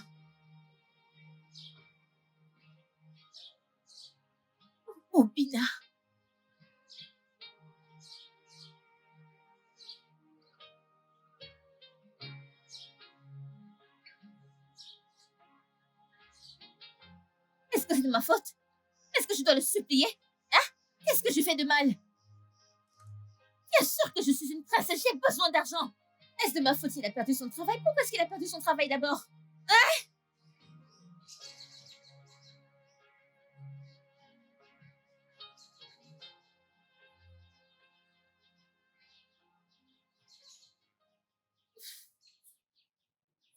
Obina. Est-ce que c'est de ma faute? Est-ce que je dois le supplier? Hein? Qu'est-ce que j'ai fait de mal? Bien sûr que je suis une princesse, j'ai besoin d'argent. Est-ce de ma faute s'il a perdu son travail? Pourquoi est-ce qu'il a perdu son travail d'abord?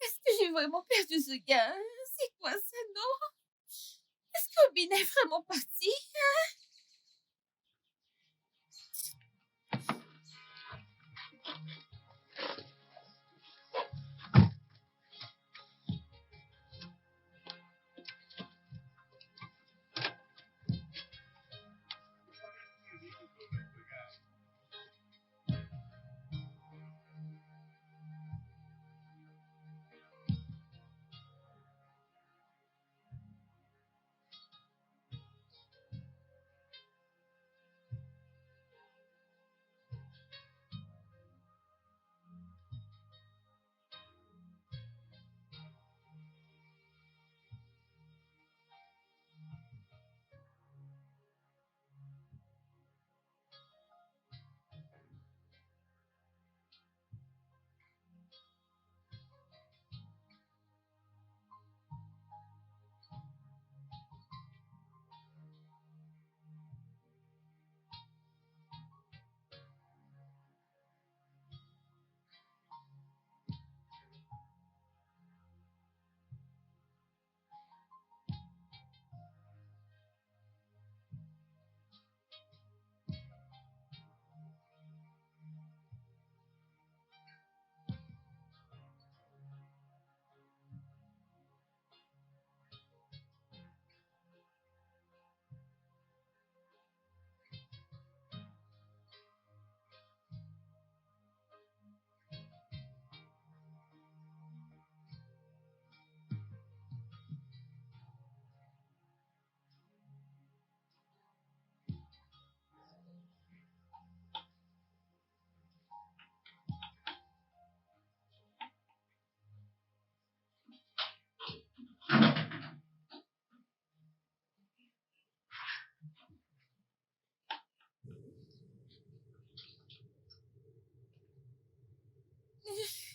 Est-ce que j'ai vraiment perdu ce gars? C'est quoi ça, non? Est-ce qu'Obina est vraiment parti?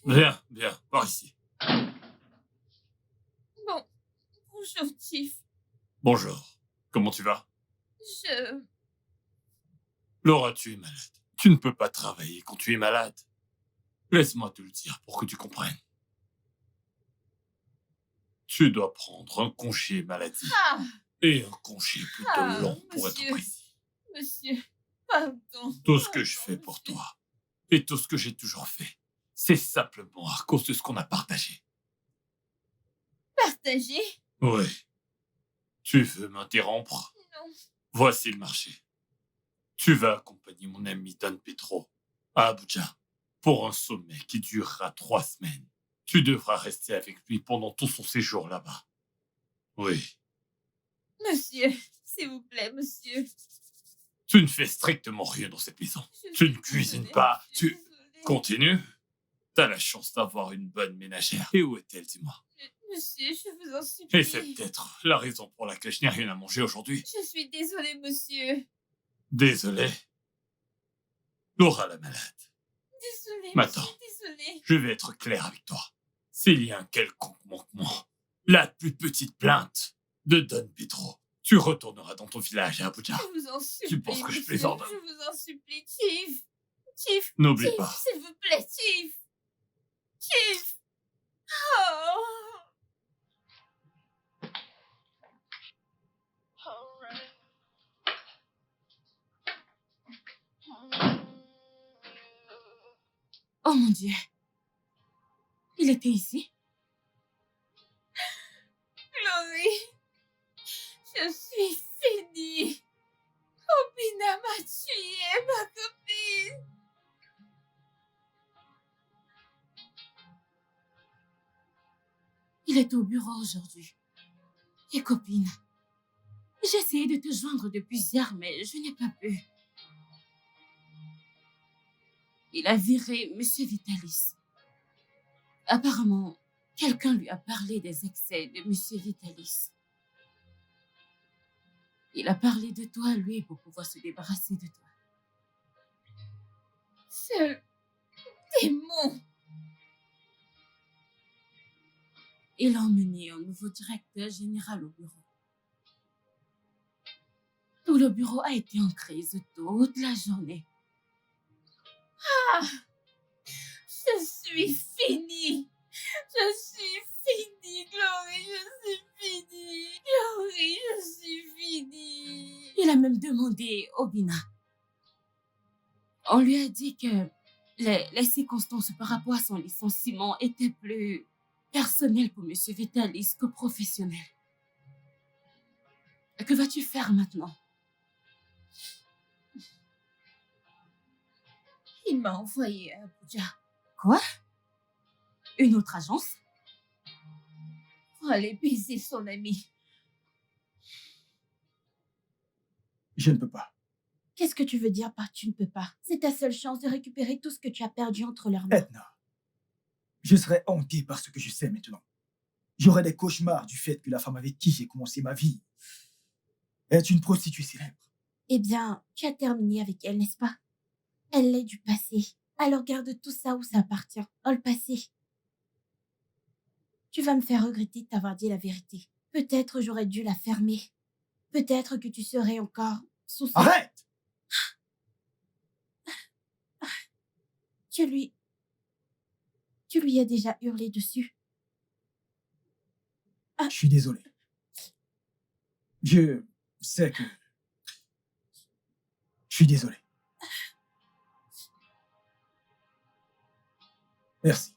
Viens, viens, par ici. Bon, bonjour, Chief. Bonjour. Comment tu vas? Je... Laura, tu es malade. Tu ne peux pas travailler quand tu es malade. Laisse-moi te le dire pour que tu comprennes. Tu dois prendre un congé maladie. Ah, Et un congé plutôt long pour être monsieur. précis. Monsieur, pardon. Tout ce que je Pardon, fais pour monsieur. toi, et tout ce que j'ai toujours fait, c'est simplement à cause de ce qu'on a partagé. Partagé? Oui. Tu veux m'interrompre? Non. Voici le marché. Tu vas accompagner mon ami Dan Petro à Abuja pour un sommet qui durera 3 semaines. Tu devras rester avec lui pendant tout son séjour là-bas. Oui. Monsieur, s'il vous plaît, monsieur. Tu ne fais strictement rien dans cette maison. Je Tu suis ne cuisines désolée, pas. monsieur, Tu désolée. continues. T'as la chance d'avoir une bonne ménagère. Et où est-elle, dis-moi? Monsieur, je vous en supplie. Et c'est peut-être la raison pour laquelle je n'ai rien à manger aujourd'hui. Je suis désolée, monsieur. Désolé. Laura la malade. Désolée, Maintenant. monsieur, désolée. Je vais être clair avec toi. S'il y a un quelconque manquement, la plus petite plainte de Don Pedro, tu retourneras dans ton village à Abuja. Je vous en supplie, penses que je monsieur. plaisante? Je vous en supplie, Chief. Chief, N'oublie Chief, pas. s'il vous plaît, Chief. Chief. Oh. Alright. Oh mon Dieu. Il était ici? Chloé, je suis finie. Obina m'a tué, ma copine. Il est au bureau aujourd'hui. Et copine, j'ai essayé de te joindre depuis hier, mais je n'ai pas pu. Il a viré Monsieur Vitalis. Apparemment, quelqu'un lui a parlé des excès de Monsieur Vitalis. Il a parlé de toi, lui, pour pouvoir se débarrasser de toi. Ce démon. Il a emmené un nouveau directeur général au bureau. Tout le bureau a été en crise toute la journée. Ah, je suis finie. Je suis finie, Glory, je suis finie. Glory, je suis finie. Il a même demandé Obina. On lui a dit que les circonstances par rapport à son licenciement étaient plus personnelles pour Monsieur Vitalis que professionnelles. Que vas-tu faire maintenant? Il m'a envoyé à Abuja Quoi? Une autre agence? pour aller baiser son ami. Je ne peux pas. Qu'est-ce que tu veux dire par tu ne peux pas? C'est ta seule chance de récupérer tout ce que tu as perdu entre leurs mains. Edna, je serais hanté par ce que je sais maintenant. J'aurais des cauchemars du fait que la femme avec qui j'ai commencé ma vie est une prostituée célèbre. Eh bien, tu as terminé avec elle, n'est-ce pas? Elle est du passé. Alors garde tout ça où ça appartient, dans le passé. Tu vas me faire regretter de t'avoir dit la vérité. Peut-être j'aurais dû la fermer. Peut-être que tu serais encore sous son... Arrête! Tu lui as déjà hurlé dessus. Je suis désolé. Je sais que... Je suis désolé. Merci.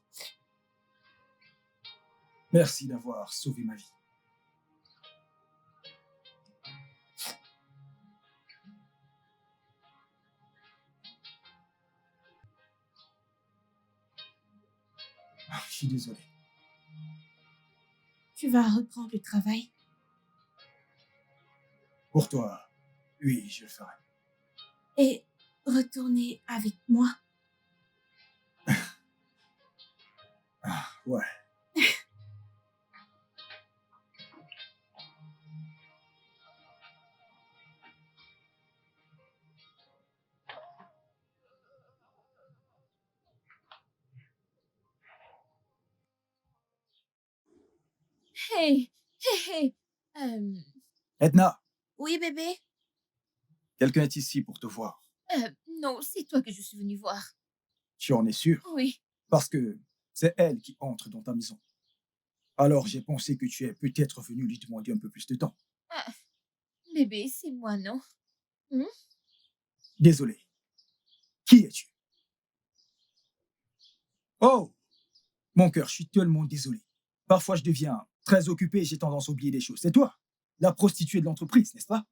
Merci d'avoir sauvé ma vie. Je suis désolé. Tu vas reprendre le travail. Pour toi, oui, je le ferai. Et retourner avec moi. Ah, ouais. Hey, hey. Edna, Oui, bébé? quelqu'un est ici pour te voir. Non, c'est toi que je suis venue voir. Tu en es sûr? Oui. Parce que c'est elle qui entre dans ta maison. Alors j'ai pensé que tu es peut-être venu lui demander un peu plus de temps. Ah, bébé, c'est moi, non? Désolé. Qui es-tu? Oh, mon cœur, je suis tellement désolé. Parfois, je deviens très occupé et j'ai tendance à oublier des choses. C'est toi, la prostituée de l'entreprise, n'est-ce pas?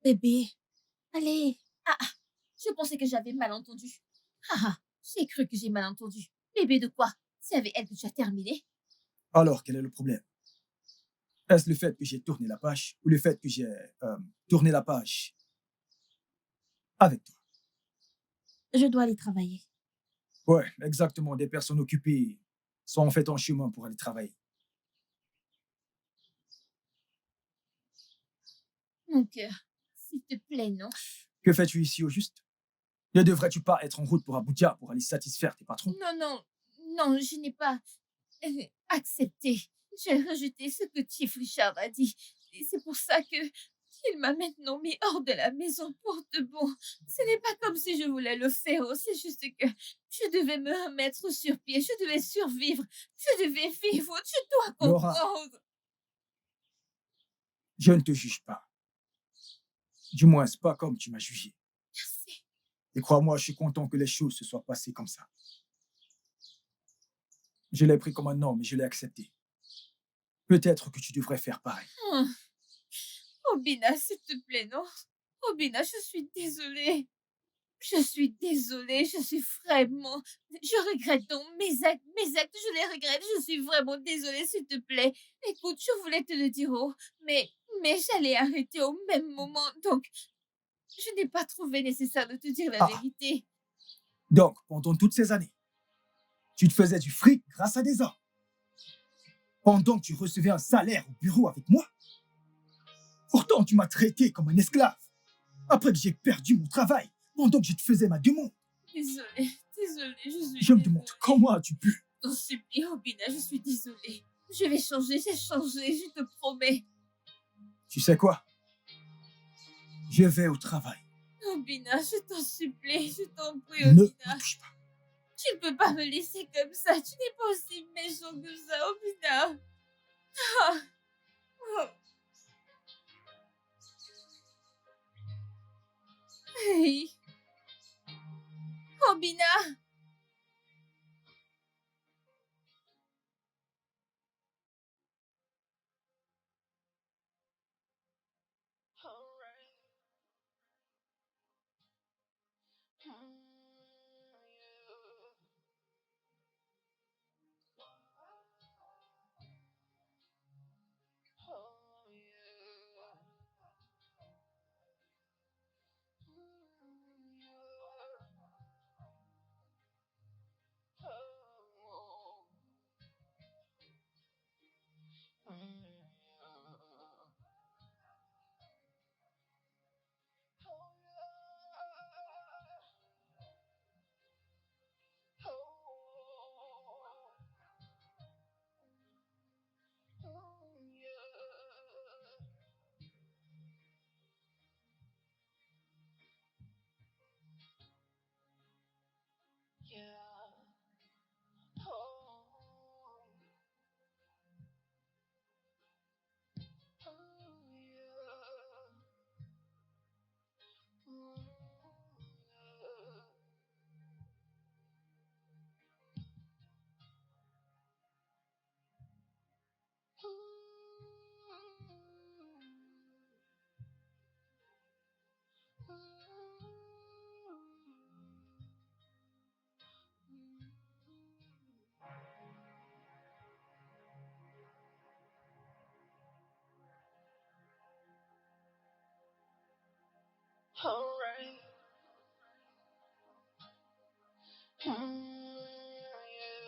Bébé, allez. Je pensais que j'avais mal entendu. J'ai cru que j'ai mal entendu. Bébé de quoi? C'est avec elle que tu as terminé? Alors, quel est le problème? Est-ce le fait que j'ai tourné la page ou le fait que j'ai tourné la page avec toi? Je dois aller travailler. Ouais, exactement. Des personnes occupées sont en fait en chemin pour aller travailler. Mon cœur, s'il te plaît, non? Que fais-tu ici au juste? Ne devrais-tu pas être en route pour Abuja pour aller satisfaire tes patrons? Non, je n'ai pas accepté. J'ai rejeté ce que Chief Richard a dit. Et c'est pour ça que qu'il m'a maintenant mis hors de la maison pour de bon. Ce n'est pas comme si je voulais le faire, c'est juste que je devais me remettre sur pied, je devais survivre, je devais vivre, tu dois Laura. comprendre. Je ne te juge pas. Du moins, c'est pas comme tu m'as jugé. Merci. Et crois-moi, je suis content que les choses se soient passées comme ça. Je l'ai pris comme un homme et je l'ai accepté. Peut-être que tu devrais faire pareil. Obina, s'il te plaît, non? Obina, je suis désolée. Je suis désolée, je suis vraiment... Je regrette donc mes actes, je les regrette, je suis vraiment désolée, s'il te plaît. Écoute, je voulais te le dire, mais j'allais arrêter au même moment, donc je n'ai pas trouvé nécessaire de te dire la vérité. Donc, pendant toutes ces années, tu te faisais du fric grâce à des hommes. Pendant que tu recevais un salaire au bureau avec moi. Pourtant, tu m'as traité comme un esclave. Après que j'ai perdu mon travail, pendant que je te faisais ma demande. Désolée, je suis Je me demande comment as-tu pu. Je t'en supplie, Obina, je suis désolée. Je vais changer, j'ai changé, je te promets. Tu sais quoi? Je vais au travail. Obina, je t'en supplie, je t'en prie, Ne me Obina. touche pas. Tu ne peux pas me laisser comme ça, tu n'es pas aussi méchant que ça, Obina. Ah. Oh. Hey. Obina. Alright. Yeah. Oh, yeah. All right.